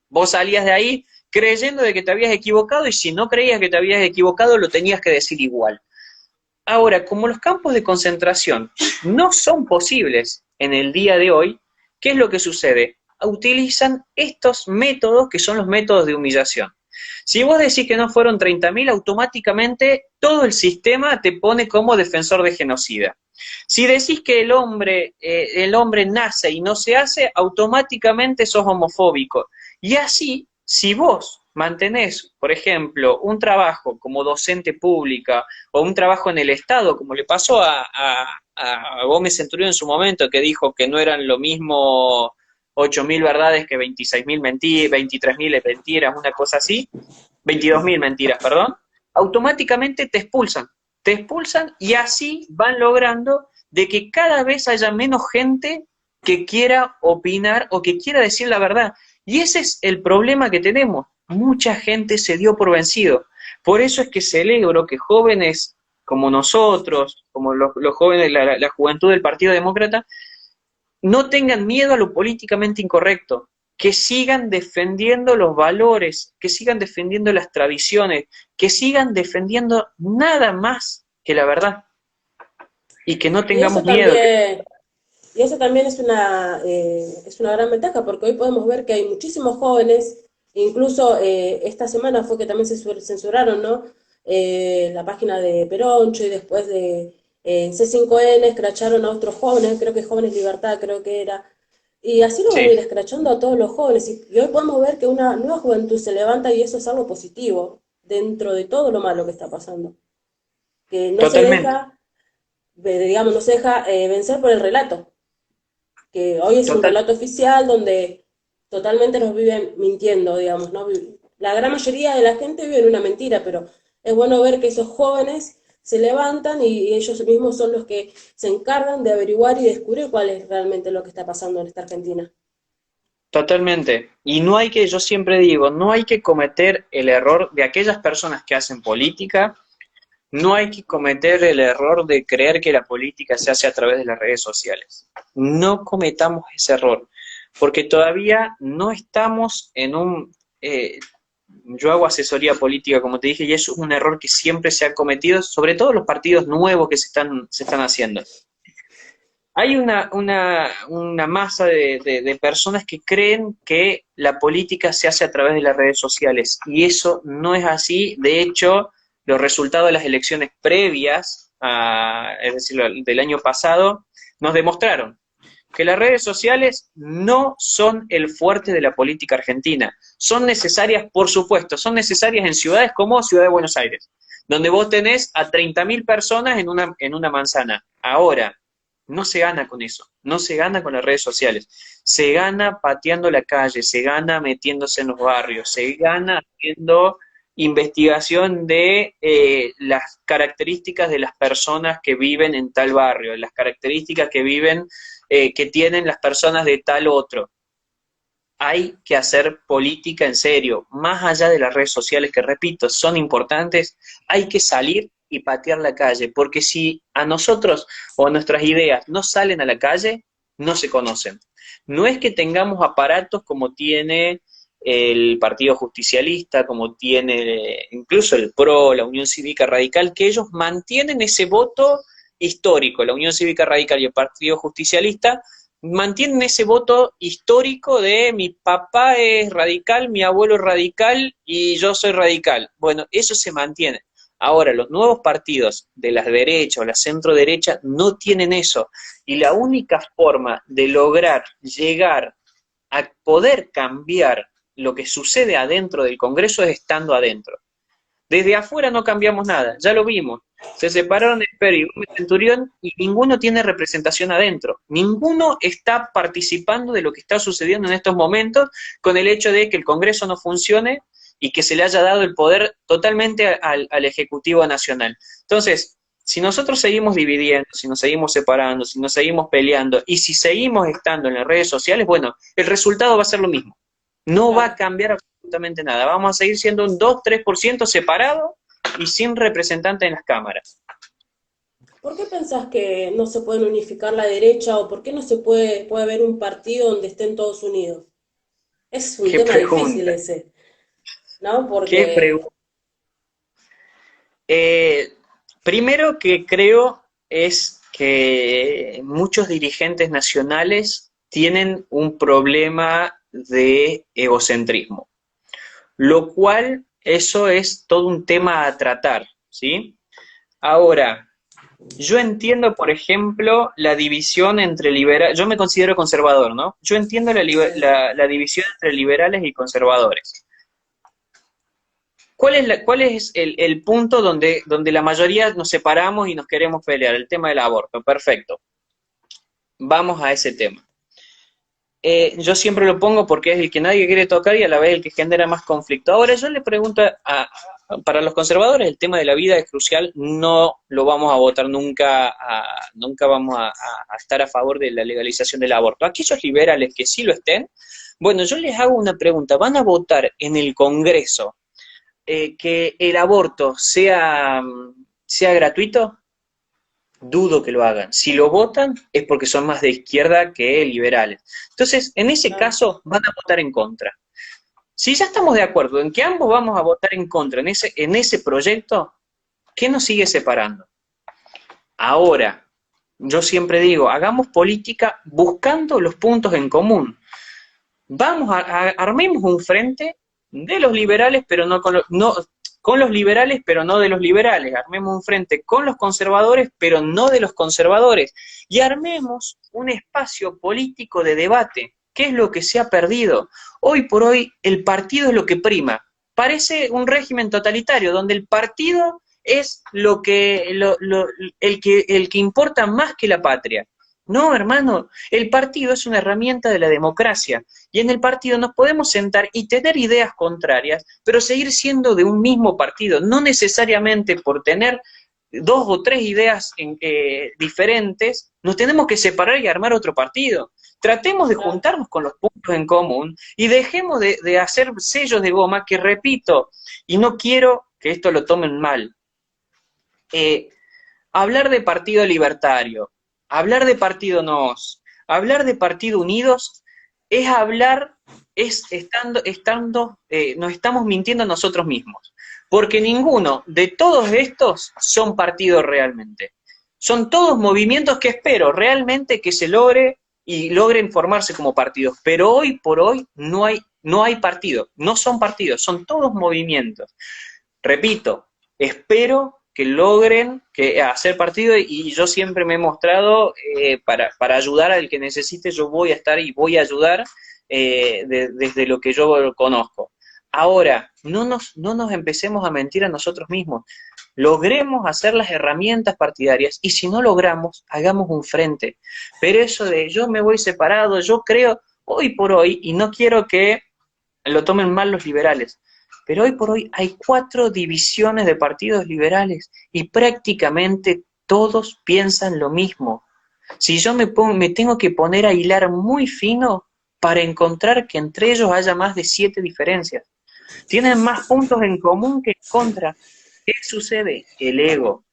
Vos salías de ahí creyendo de que te habías equivocado y si no creías que te habías equivocado lo tenías que decir igual. Ahora, como los campos de concentración no son posibles en el día de hoy, ¿qué es lo que sucede? Utilizan estos métodos que son los métodos de humillación. Si vos decís que no fueron 30.000, automáticamente todo el sistema te pone como defensor de genocida. Si decís que el hombre nace y no se hace, automáticamente sos homofóbico. Y así, si vos mantenés, por ejemplo, un trabajo como docente pública o un trabajo en el Estado, como le pasó a Gómez Centurión en su momento, que dijo que no eran lo mismo 8.000 verdades que 26.000 mentiras, 23.000 mentiras, una cosa así, 22.000 mentiras, perdón, automáticamente te expulsan y así van logrando de que cada vez haya menos gente que quiera opinar o que quiera decir la verdad. Y ese es el problema que tenemos. Mucha gente se dio por vencido. Por eso es que celebro que jóvenes como nosotros, como los jóvenes, la juventud del Partido Demócrata, no tengan miedo a lo políticamente incorrecto, que sigan defendiendo los valores, que sigan defendiendo las tradiciones, que sigan defendiendo nada más que la verdad. y que no Y eso tengamos miedo. también, y eso también es una gran ventaja, porque hoy podemos ver que hay muchísimos jóvenes, incluso esta semana fue que también se censuraron, ¿no? La página de Peroncho y después de C5N escracharon a otros jóvenes, creo que Jóvenes Libertad, creo que era. Y así lo van a Sí, ir escrachando a todos los jóvenes. Y hoy podemos ver que una nueva juventud se levanta y eso es algo positivo dentro de todo lo malo que está pasando. Que no se totalmente, deja, digamos, no se deja vencer por el relato, que hoy es un total. relato oficial donde totalmente nos viven mintiendo, digamos, ¿no? La gran mayoría de la gente vive en una mentira, pero es bueno ver que esos jóvenes se levantan y ellos mismos son los que se encargan de averiguar y descubrir cuál es realmente lo que está pasando en esta Argentina. Totalmente. Y no hay que, yo siempre digo, no hay que cometer el error de aquellas personas que hacen política, no hay que cometer el error de creer que la política se hace a través de las redes sociales. No cometamos ese error, porque todavía no estamos en un... yo hago asesoría política, como te dije, y eso es un error que siempre se ha cometido, sobre todo los partidos nuevos que se están haciendo. Hay una masa de personas que creen que la política se hace a través de las redes sociales y eso no es así. De hecho, los resultados de las elecciones previas, es decir, del año pasado, nos demostraron que las redes sociales no son el fuerte de la política argentina. Son necesarias, por supuesto, son necesarias en ciudades como Ciudad de Buenos Aires, donde vos tenés a 30.000 personas en una manzana. Ahora, no se gana con eso, no se gana con las redes sociales, se gana pateando la calle, se gana metiéndose en los barrios, se gana haciendo investigación de las características de las personas que viven en tal barrio, las características que tienen las personas de tal otro. Hay que hacer política en serio, más allá de las redes sociales que, repito, son importantes, hay que salir y patear la calle, porque si a nosotros o a nuestras ideas no salen a la calle, no se conocen. No es que tengamos aparatos como tiene el Partido Justicialista, como tiene incluso el PRO, la Unión Cívica Radical, que ellos mantienen ese voto histórico, la Unión Cívica Radical y el Partido Justicialista mantienen ese voto histórico de mi papá es radical, mi abuelo es radical y yo soy radical. Bueno, eso se mantiene. Ahora, los nuevos partidos de la derecha o la centro derecha no tienen eso. Y la única forma de lograr llegar a poder cambiar lo que sucede adentro del Congreso es estando adentro. Desde afuera no cambiamos nada, ya lo vimos. Se separaron el Peri y Gómez Centurión y ninguno tiene representación adentro. Ninguno está participando de lo que está sucediendo en estos momentos con el hecho de que el Congreso no funcione y que se le haya dado el poder totalmente al Ejecutivo Nacional. Entonces, si nosotros seguimos dividiendo, si nos seguimos separando, si nos seguimos peleando y si seguimos estando en las redes sociales, bueno, el resultado va a ser lo mismo. No va a Claro. cambiar absolutamente nada. Vamos a seguir siendo un 2-3% separado y sin representante en las cámaras. ¿Por qué pensás que no se pueden unificar la derecha o por qué no se puede haber un partido donde estén todos unidos? Es un ¿Qué tema difícil pregunta? ese, ¿no? ¿Qué Porque, pregunta? Eh, Primero que creo es que muchos dirigentes nacionales tienen un problema de egocentrismo, lo cual eso es todo un tema a tratar, ¿sí? Ahora, yo entiendo, por ejemplo, la división entre liberales, yo me considero conservador, ¿no? Yo entiendo sí, la división entre liberales y conservadores. Cuál es el punto donde la mayoría nos separamos y nos queremos pelear? El tema del aborto, perfecto. Vamos a ese tema. Yo siempre lo pongo porque es el que nadie quiere tocar y a la vez el que genera más conflicto. Ahora yo le pregunto para los conservadores el tema de la vida es crucial, no lo vamos a votar nunca, nunca vamos a estar a favor de la legalización del aborto. Aquellos liberales que sí lo estén, bueno, yo les hago una pregunta, ¿van a votar en el Congreso que el aborto sea gratuito? Dudo que lo hagan. Si lo votan es porque son más de izquierda que liberales. Entonces, en ese claro. caso, van a votar en contra. Si ya estamos de acuerdo en que ambos vamos a votar en contra en ese proyecto, ¿qué nos sigue separando? Ahora, yo siempre digo, hagamos política buscando los puntos en común. Armemos un frente de los liberales, pero no con con los liberales, pero no de los liberales. Armemos un frente con los conservadores, pero no de los conservadores. Y armemos un espacio político de debate. ¿Qué es lo que se ha perdido? Hoy por hoy el partido es lo que prima. Parece un régimen totalitario, donde el partido es el que importa más que la patria. No, hermano, el partido es una herramienta de la democracia y en el partido nos podemos sentar y tener ideas contrarias, pero seguir siendo de un mismo partido, no necesariamente por tener dos o tres ideas diferentes, nos tenemos que separar y armar otro partido. Tratemos de Claro, juntarnos con los puntos en común y dejemos de hacer sellos de goma que, repito, y no quiero que esto lo tomen mal, eh, hablar de partido libertario, hablar de partido NOS, hablar de partido unidos, es hablar, nos estamos mintiendo a nosotros mismos. Porque ninguno de todos estos son partidos realmente. Son todos movimientos que espero realmente que se logre y logren formarse como partidos. Pero hoy por hoy no hay partido, no son partidos, son todos movimientos. Repito, espero que logren hacer partido y yo siempre me he mostrado para ayudar al que necesite, yo voy a estar y voy a ayudar desde lo que yo conozco. Ahora, no nos empecemos a mentir a nosotros mismos, logremos hacer las herramientas partidarias y si no logramos, hagamos un frente. Pero eso de yo me voy separado, yo creo hoy por hoy, y no quiero que lo tomen mal los liberales, pero hoy por hoy hay 4 divisiones de partidos liberales y prácticamente todos piensan lo mismo. Si yo me tengo que poner a hilar muy fino para encontrar que entre ellos haya más de 7 diferencias. Tienen más puntos en común que en contra. ¿Qué sucede? El ego,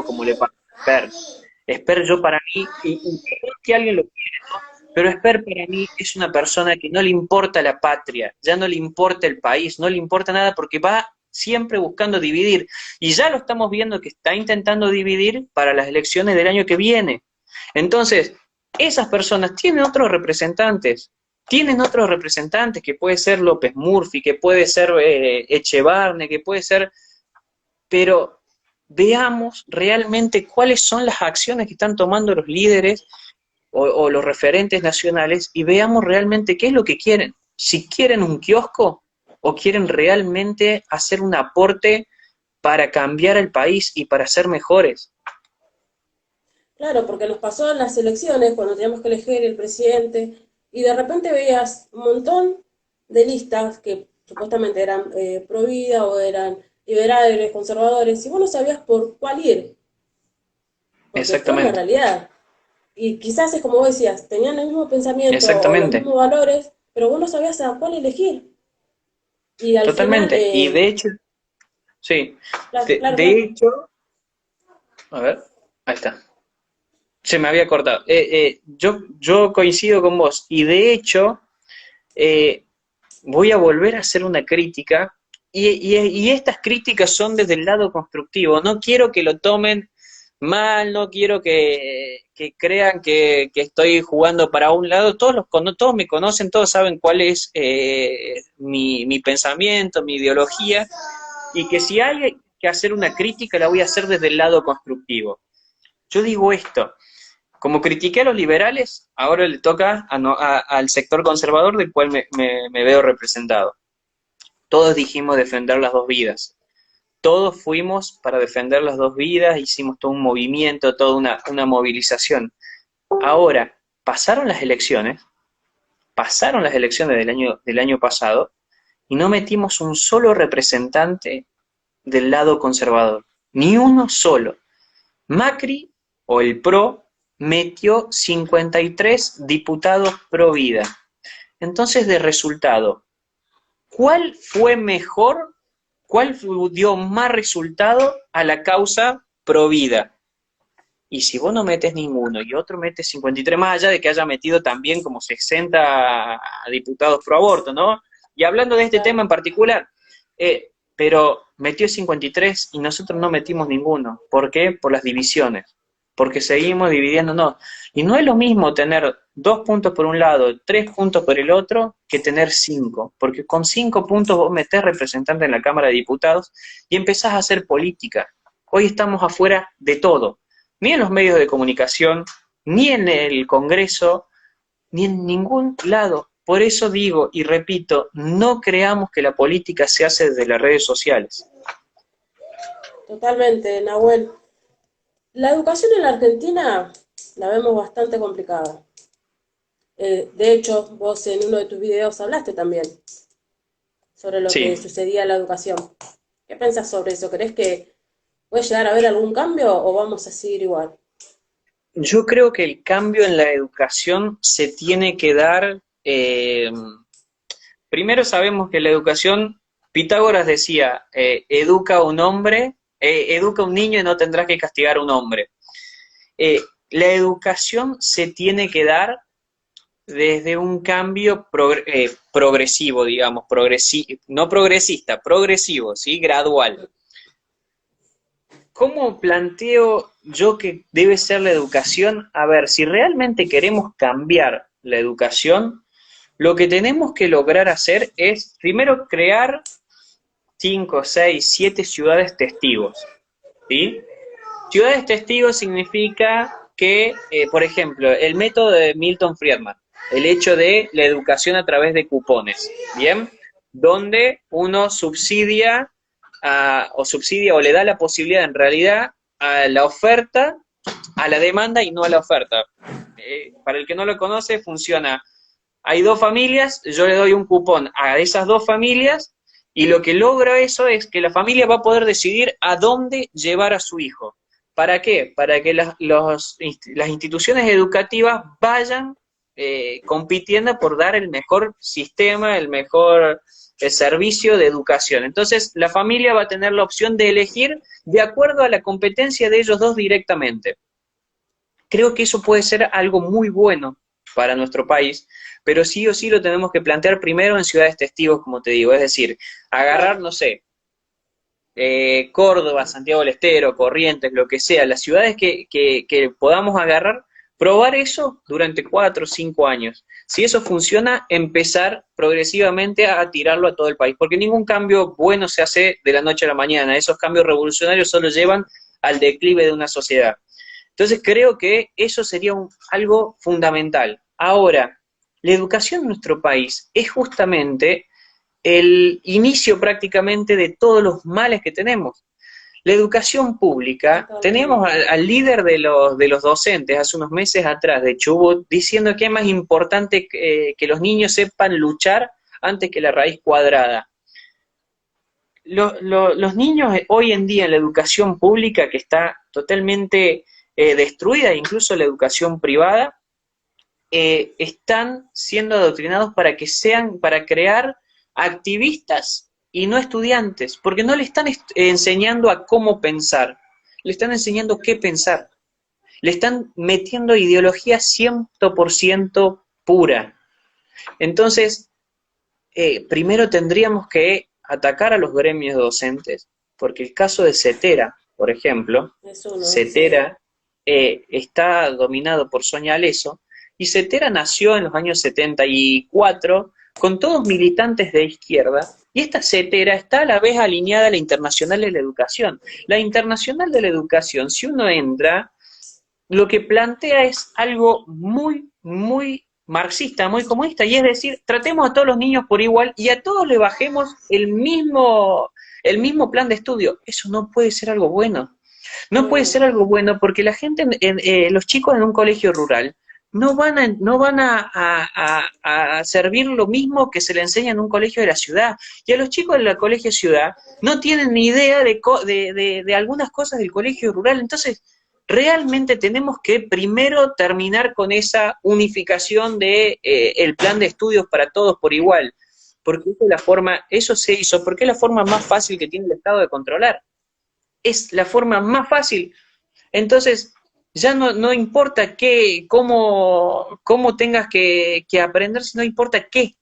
como le pasa a Esper. Esper yo para mí, y creo que alguien lo quiere, ¿no? Pero Esper para mí es una persona que no le importa la patria, ya no le importa el país, no le importa nada porque va siempre buscando dividir. Y ya lo estamos viendo que está intentando dividir para las elecciones del año que viene. Entonces, esas personas tienen otros representantes, que puede ser López Murphy, que puede ser Echevarne, que puede ser, pero veamos realmente cuáles son las acciones que están tomando los líderes o los referentes nacionales y veamos realmente qué es lo que quieren. Si quieren un kiosco o quieren realmente hacer un aporte para cambiar el país y para ser mejores. claro, porque nos pasó en las elecciones cuando teníamos que elegir el presidente y de repente veías un montón de listas que supuestamente eran pro vida o eran liberales, conservadores, y vos no sabías por cuál ir, porque fue una Exactamente, realidad. Y quizás es como vos decías, tenían el mismo pensamiento o los exactamente, mismos valores, pero vos no sabías a cuál elegir. Y al final, totalmente. Y de hecho, sí, claro, claro, de claro. hecho, a ver, ahí está. Se me había cortado. Yo coincido con vos y de hecho eh, voy a volver a hacer una crítica y estas críticas son desde el lado constructivo. No quiero que lo tomen mal, no quiero que crean que estoy jugando para un lado. Todos me conocen, todos saben cuál es mi pensamiento, mi ideología y que si hay que hacer una crítica la voy a hacer desde el lado constructivo. Yo digo esto. Como critiqué a los liberales, ahora le toca al sector conservador del cual me veo representado. Todos dijimos defender las dos vidas. Todos fuimos para defender las dos vidas, hicimos todo un movimiento, toda una movilización. Ahora, pasaron las elecciones del año pasado y no metimos un solo representante del lado conservador. Ni uno solo. Macri o el PRO metió 53 diputados pro vida. Entonces, de resultado, ¿cuál fue mejor? ¿Cuál dio más resultado a la causa pro vida? Y si vos no metes ninguno y otro mete 53, más allá de que haya metido también como 60 diputados pro aborto, ¿no? Y hablando de este tema Claro. en particular, pero metió 53 y nosotros no metimos ninguno. ¿Por qué? Por las divisiones. porque seguimos dividiéndonos. Y no es lo mismo tener 2 puntos por un lado, 3 puntos por el otro, que tener 5, porque con 5 puntos vos metés representante en la Cámara de Diputados y empezás a hacer política. Hoy estamos afuera de todo, ni en los medios de comunicación, ni en el Congreso, ni en ningún lado. Por eso digo y repito, no creamos que la política se hace desde las redes sociales. Totalmente, Nahuel. La educación en la Argentina la vemos bastante complicada. De hecho, vos en uno de tus videos hablaste también sobre lo que Sí, sucedía en la educación. ¿Qué pensás sobre eso? ¿Crees que puede llegar a haber algún cambio o vamos a seguir igual? yo creo que el cambio en la educación se tiene que dar. Primero sabemos que la educación, Pitágoras decía, educa a un hombre, educa a un niño y no tendrás que castigar a un hombre. La educación se tiene que dar desde un cambio progresivo, digamos, no progresista, progresivo, ¿sí? Gradual. ¿Cómo planteo yo que debe ser la educación? A ver, si realmente queremos cambiar la educación, lo que tenemos que lograr hacer es, primero, crear 5, 6, 7 ciudades testigos, ¿sí? Ciudades testigos significa que, por ejemplo, el método de Milton Friedman, el hecho de la educación a través de cupones, ¿bien? Donde uno subsidia o le da la posibilidad en realidad a la oferta, a la demanda y no a la oferta. Para el que no lo conoce, funciona. Hay dos familias, yo le doy un cupón a esas dos familias y lo que logra eso es que la familia va a poder decidir a dónde llevar a su hijo. ¿Para qué? Para que las instituciones educativas vayan compitiendo por dar el mejor sistema, el mejor servicio de educación. Entonces, la familia va a tener la opción de elegir de acuerdo a la competencia de ellos dos directamente. Creo que eso puede ser algo muy bueno para nuestro país, pero sí o sí lo tenemos que plantear primero en ciudades testigos, como te digo, es decir, agarrar, Claro, no sé, Córdoba, Santiago del Estero, Corrientes, lo que sea, las ciudades que podamos agarrar, probar eso durante 4 o 5 años. Si eso funciona, empezar progresivamente a tirarlo a todo el país, porque ningún cambio bueno se hace de la noche a la mañana, esos cambios revolucionarios solo llevan al declive de una sociedad. Entonces creo que eso sería algo fundamental. Ahora, la educación en nuestro país es justamente el inicio prácticamente de todos los males que tenemos. La educación pública, tenemos totalmente. al líder de los docentes hace unos meses atrás de Chubut diciendo que es más importante que los niños sepan luchar antes que la raíz cuadrada. Los niños hoy en día en la educación pública, que está totalmente destruida, incluso la educación privada, están siendo adoctrinados para crear activistas y no estudiantes, porque no le están enseñando a cómo pensar, le están enseñando qué pensar, le están metiendo ideología 100% pura. Entonces, primero tendríamos que atacar a los gremios docentes, porque el caso de CETERA, por ejemplo, Es uno, sí. CETERA está dominado por Sonia Leso, y CETERA nació en los años 74 con todos militantes de izquierda, y esta CETERA está a la vez alineada a la Internacional de la Educación. La Internacional de la Educación, si uno entra, lo que plantea es algo muy, muy marxista, muy comunista, y es decir, tratemos a todos los niños por igual y a todos le bajemos el mismo plan de estudio. Eso no puede ser algo bueno. No puede No, ser algo bueno porque la gente, los chicos en un colegio rural, no van a servir lo mismo que se le enseña en un colegio de la ciudad. Y a los chicos del colegio ciudad no tienen ni idea de algunas cosas del colegio rural. Entonces, realmente tenemos que primero terminar con esa unificación de el plan de estudios para todos por igual, porque eso se hizo, porque es la forma más fácil que tiene el Estado de controlar. Es la forma más fácil. Entonces, ya no importa cómo tengas que aprender, si no importa qué.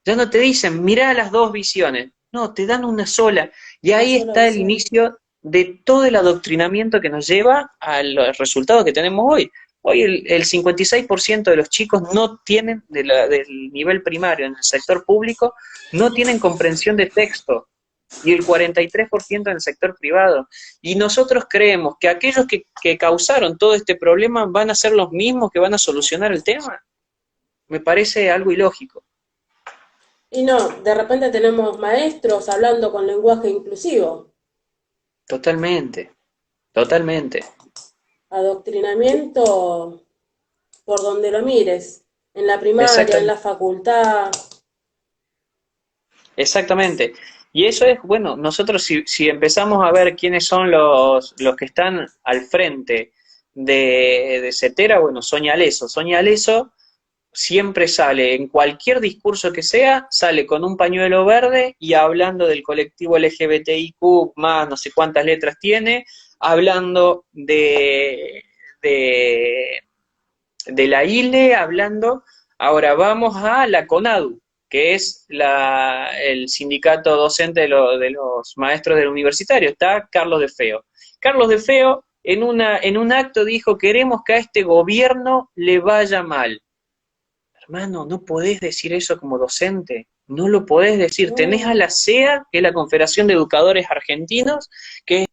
Ya no te dicen, mirá las dos visiones. No, te dan una sola. Y una ahí sola está el visión. inicio de todo el adoctrinamiento que nos lleva al resultado que tenemos hoy. Hoy el 56% de los chicos no tienen, del nivel primario en el sector público, no tienen comprensión de texto, y el 43% en el sector privado. Y nosotros creemos que aquellos que causaron todo este problema van a ser los mismos que van a solucionar el tema. Me parece algo ilógico. Y no, de repente tenemos maestros hablando con lenguaje inclusivo, Totalmente, totalmente. adoctrinamiento por donde lo mires, en la primaria, en Exactamente. la facultad. Exactamente. Y eso es, bueno, nosotros si empezamos a ver quiénes son los que están al frente de CETERA, bueno, Sonia Leso. Sonia Leso siempre sale, en cualquier discurso que sea, sale con un pañuelo verde y hablando del colectivo LGBTIQ, más no sé cuántas letras tiene, hablando de, de la ILE, hablando, ahora vamos a la CONADU, que es el sindicato docente de los maestros del universitario, está Carlos de Feo. Carlos de Feo en un acto dijo, queremos que a este gobierno le vaya mal. Hermano, no podés decir eso como docente, no lo podés decir. Tenés a No. la CEA, que es la Confederación de Educadores Argentinos, que es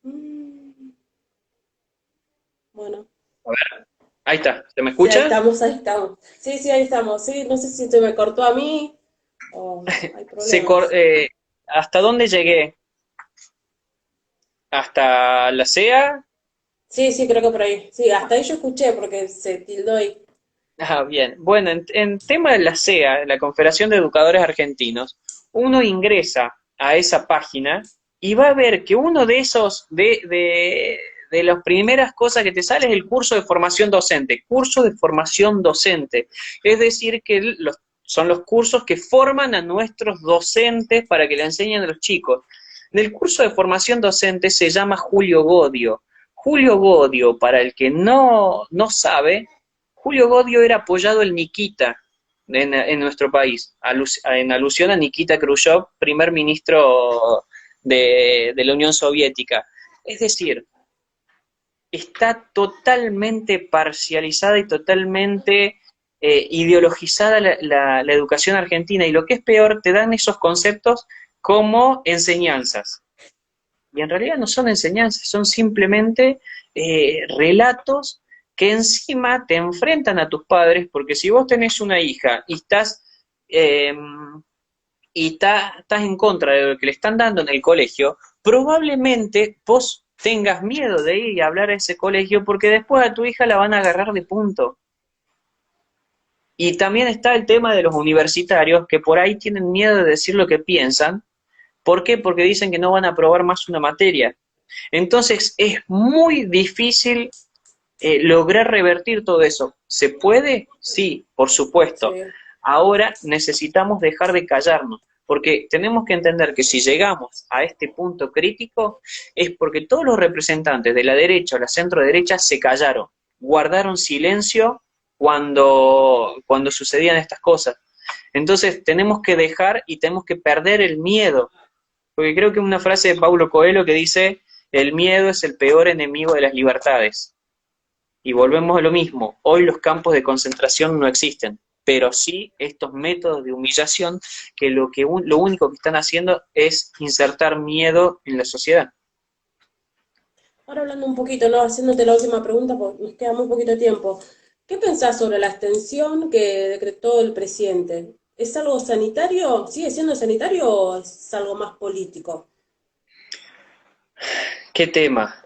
Mm, bueno, ahí está, ¿te me sí, ahí escuchas? estamos, ahí estamos. Sí, sí, ahí estamos. Sí, no sé si se me cortó a mí o hay Se cor- problemas. eh, ¿Hasta dónde llegué? ¿Hasta la CEA? Sí, sí, creo que por ahí. Sí, hasta ahí yo escuché porque se tildó ahí. Ah, bien. Bueno, en tema de la CEA, la Confederación de Educadores Argentinos, uno ingresa a esa página y va a ver que uno de esos, de las primeras cosas que te sale es el curso de formación docente. Curso de formación docente. Es decir, que son los cursos que forman a nuestros docentes para que le enseñen a los chicos. Del curso de formación docente se llama Julio Godio. Julio Godio, para el que no sabe, Julio Godio era apoyado el Nikita en nuestro país, en alusión a Nikita Khrushchev, primer ministro de la Unión Soviética. Es decir, está totalmente parcializada y totalmente ideologizada la educación argentina, y lo que es peor, te dan esos conceptos como enseñanzas. Y en realidad no son enseñanzas, son simplemente relatos que encima te enfrentan a tus padres, porque si vos tenés una hija eh, estás en contra de lo que le están dando en el colegio, probablemente vos tengas miedo de ir y hablar a ese colegio porque después a tu hija la van a agarrar de punto. Y también está el tema de los universitarios que por ahí tienen miedo de decir lo que piensan. ¿Por qué? Porque dicen que no van a aprobar más una materia. Entonces es muy difícil lograr revertir todo eso. ¿Se puede? Sí, por supuesto. Sí. Ahora necesitamos dejar de callarnos, porque tenemos que entender que si llegamos a este punto crítico es porque todos los representantes de la derecha o la centro derecha se callaron, guardaron silencio cuando sucedían estas cosas. Entonces tenemos que dejar y tenemos que perder el miedo, porque creo que una frase de Paulo Coelho que dice, el miedo es el peor enemigo de las libertades. Y volvemos a lo mismo, hoy los campos de concentración no existen, pero sí estos métodos de humillación que lo único que están haciendo es insertar miedo en la sociedad. Ahora hablando un poquito, ¿no? Haciéndote la última pregunta, porque nos queda muy poquito tiempo. ¿Qué pensás sobre la extensión que decretó el presidente? ¿Es algo sanitario? ¿Sigue siendo sanitario o es algo más político? ¿Qué tema?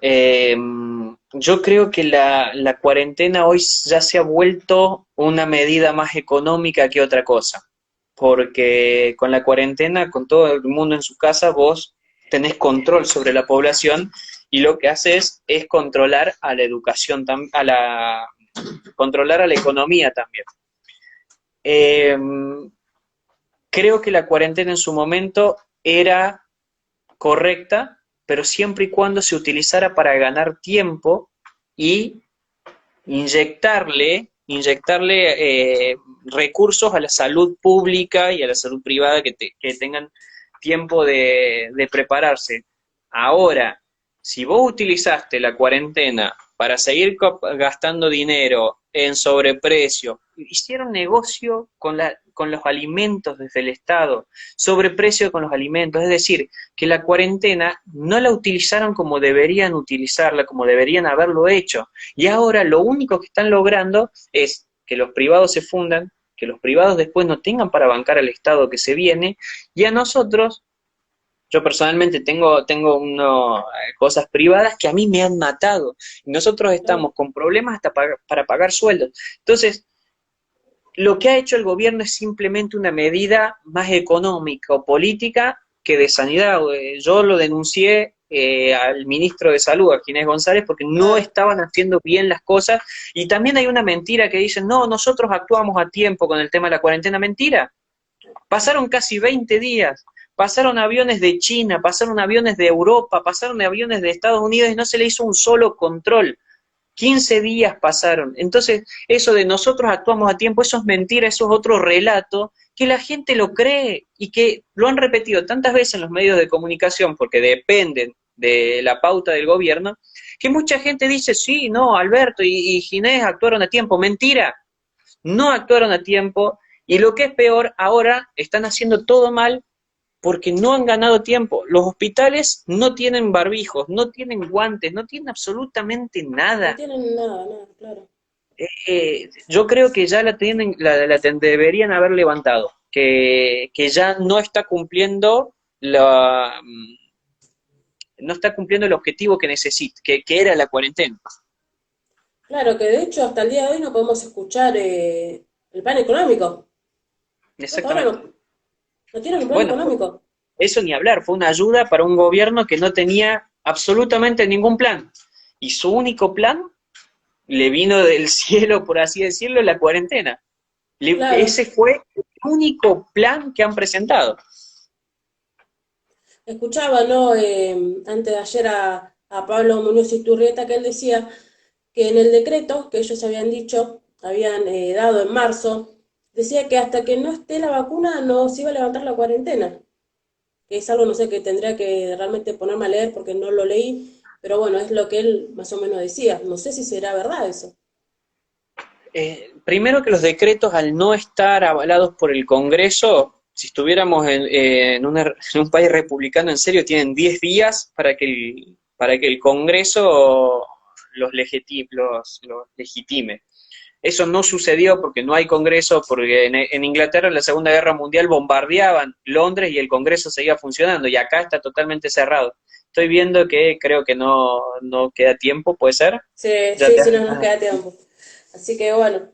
Yo creo que la cuarentena hoy ya se ha vuelto una medida más económica que otra cosa, porque con la cuarentena, con todo el mundo en su casa, vos tenés control sobre la población y lo que haces es controlar a la educación, controlar a la economía también. Eh, Creo que la cuarentena en su momento era correcta, pero siempre y cuando se utilizara para ganar tiempo y inyectarle recursos a la salud pública y a la salud privada que tengan tiempo de prepararse. Ahora, si vos utilizaste la cuarentena para seguir gastando dinero en sobreprecio, hicieron negocio con los alimentos desde el Estado, sobreprecio con los alimentos, es decir, que la cuarentena no la utilizaron como deberían utilizarla, como deberían haberlo hecho. Y ahora lo único que están logrando es que los privados se fundan, que los privados después no tengan para bancar al Estado que se viene, y a nosotros, yo personalmente tengo cosas privadas que a mí me han matado, y nosotros Claro, estamos con problemas hasta para pagar sueldos. Entonces, lo que ha hecho el gobierno es simplemente una medida más económica o política que de sanidad. Yo lo denuncié al ministro de Salud, a Ginés González, porque no claro. estaban haciendo bien las cosas. Y también hay una mentira que dicen, no, nosotros actuamos a tiempo con el tema de la cuarentena. Mentira. Pasaron casi 20 días. Pasaron aviones de China, pasaron aviones de Europa, pasaron aviones de Estados Unidos y no se le hizo un solo control. 15 días pasaron. Entonces, eso de nosotros actuamos a tiempo, eso es mentira, eso es otro relato que la gente lo cree y que lo han repetido tantas veces en los medios de comunicación porque dependen de la pauta del gobierno, que mucha gente dice, sí, no, Alberto y Ginés actuaron a tiempo. Mentira, no actuaron a tiempo y lo que es peor, ahora están haciendo todo mal porque no han ganado tiempo. Los hospitales no tienen barbijos, no tienen guantes, no tienen absolutamente No nada. tienen nada, nada, claro. Yo creo que ya deberían haber levantado, que ya no está cumpliendo no está cumpliendo el objetivo que necesita, que era la cuarentena. Claro que de hecho hasta el día de hoy no podemos escuchar el plan económico. Hasta ahora Exactamente. no tienen un plan Bueno, económico. eso ni hablar, fue una ayuda para un gobierno que no tenía absolutamente ningún plan. Y su único plan le vino del cielo, por así decirlo, la cuarentena. Claro. Ese fue el único plan que han presentado. Escuchaba, ¿no? Antes de ayer a Pablo Muñoz Iturrieta que él decía que en el decreto que ellos habían dicho, habían dado en marzo, decía que hasta que no esté la vacuna no se iba a levantar la cuarentena, que es algo, no sé, que tendría que realmente ponerme a leer porque no lo leí, pero bueno, es lo que él más o menos decía. No sé si será verdad eso. Primero que los decretos, al no estar avalados por el Congreso, si estuviéramos en un país republicano en serio, tienen 10 días para que el Congreso los legitime. Eso no sucedió porque no hay Congreso, porque en Inglaterra en la Segunda Guerra Mundial bombardeaban Londres y el Congreso seguía funcionando, y acá está totalmente cerrado. Estoy viendo que creo que no queda tiempo, ¿puede ser? Sí, Ya sí, te... sí, no nos queda tiempo. Así que bueno,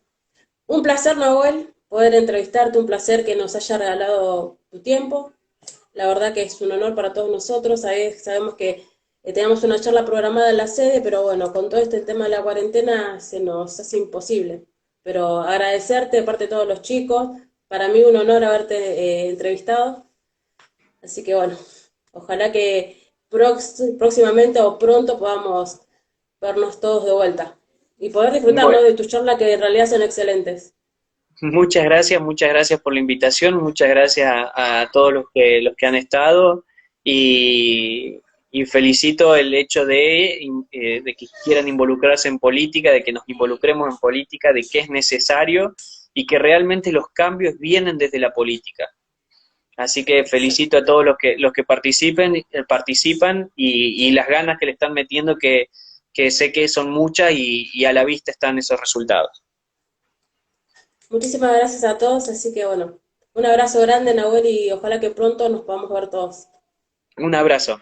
un placer, Nahuel, poder entrevistarte, un placer que nos haya regalado tu tiempo. La verdad que es un honor para todos nosotros. Sabemos que teníamos una charla programada en la sede, pero bueno, con todo este tema de la cuarentena se nos hace imposible. Pero agradecerte de parte de todos los chicos. Para mí un honor haberte entrevistado. Así que bueno, ojalá que próximamente o pronto podamos vernos todos de vuelta y poder disfrutar, ¿no? Bueno, de tus charlas que en realidad son excelentes. muchas gracias por la invitación, muchas gracias a todos los que han estado y, y felicito el hecho de que quieran involucrarse en política, de que nos involucremos en política, de que es necesario y que realmente los cambios vienen desde la política. Así que felicito a todos los que participan y las ganas que le están metiendo, que sé que son muchas y a la vista están esos resultados. Muchísimas gracias a todos, así que bueno, un abrazo grande, Nahuel, y ojalá que pronto nos podamos ver todos. Un abrazo.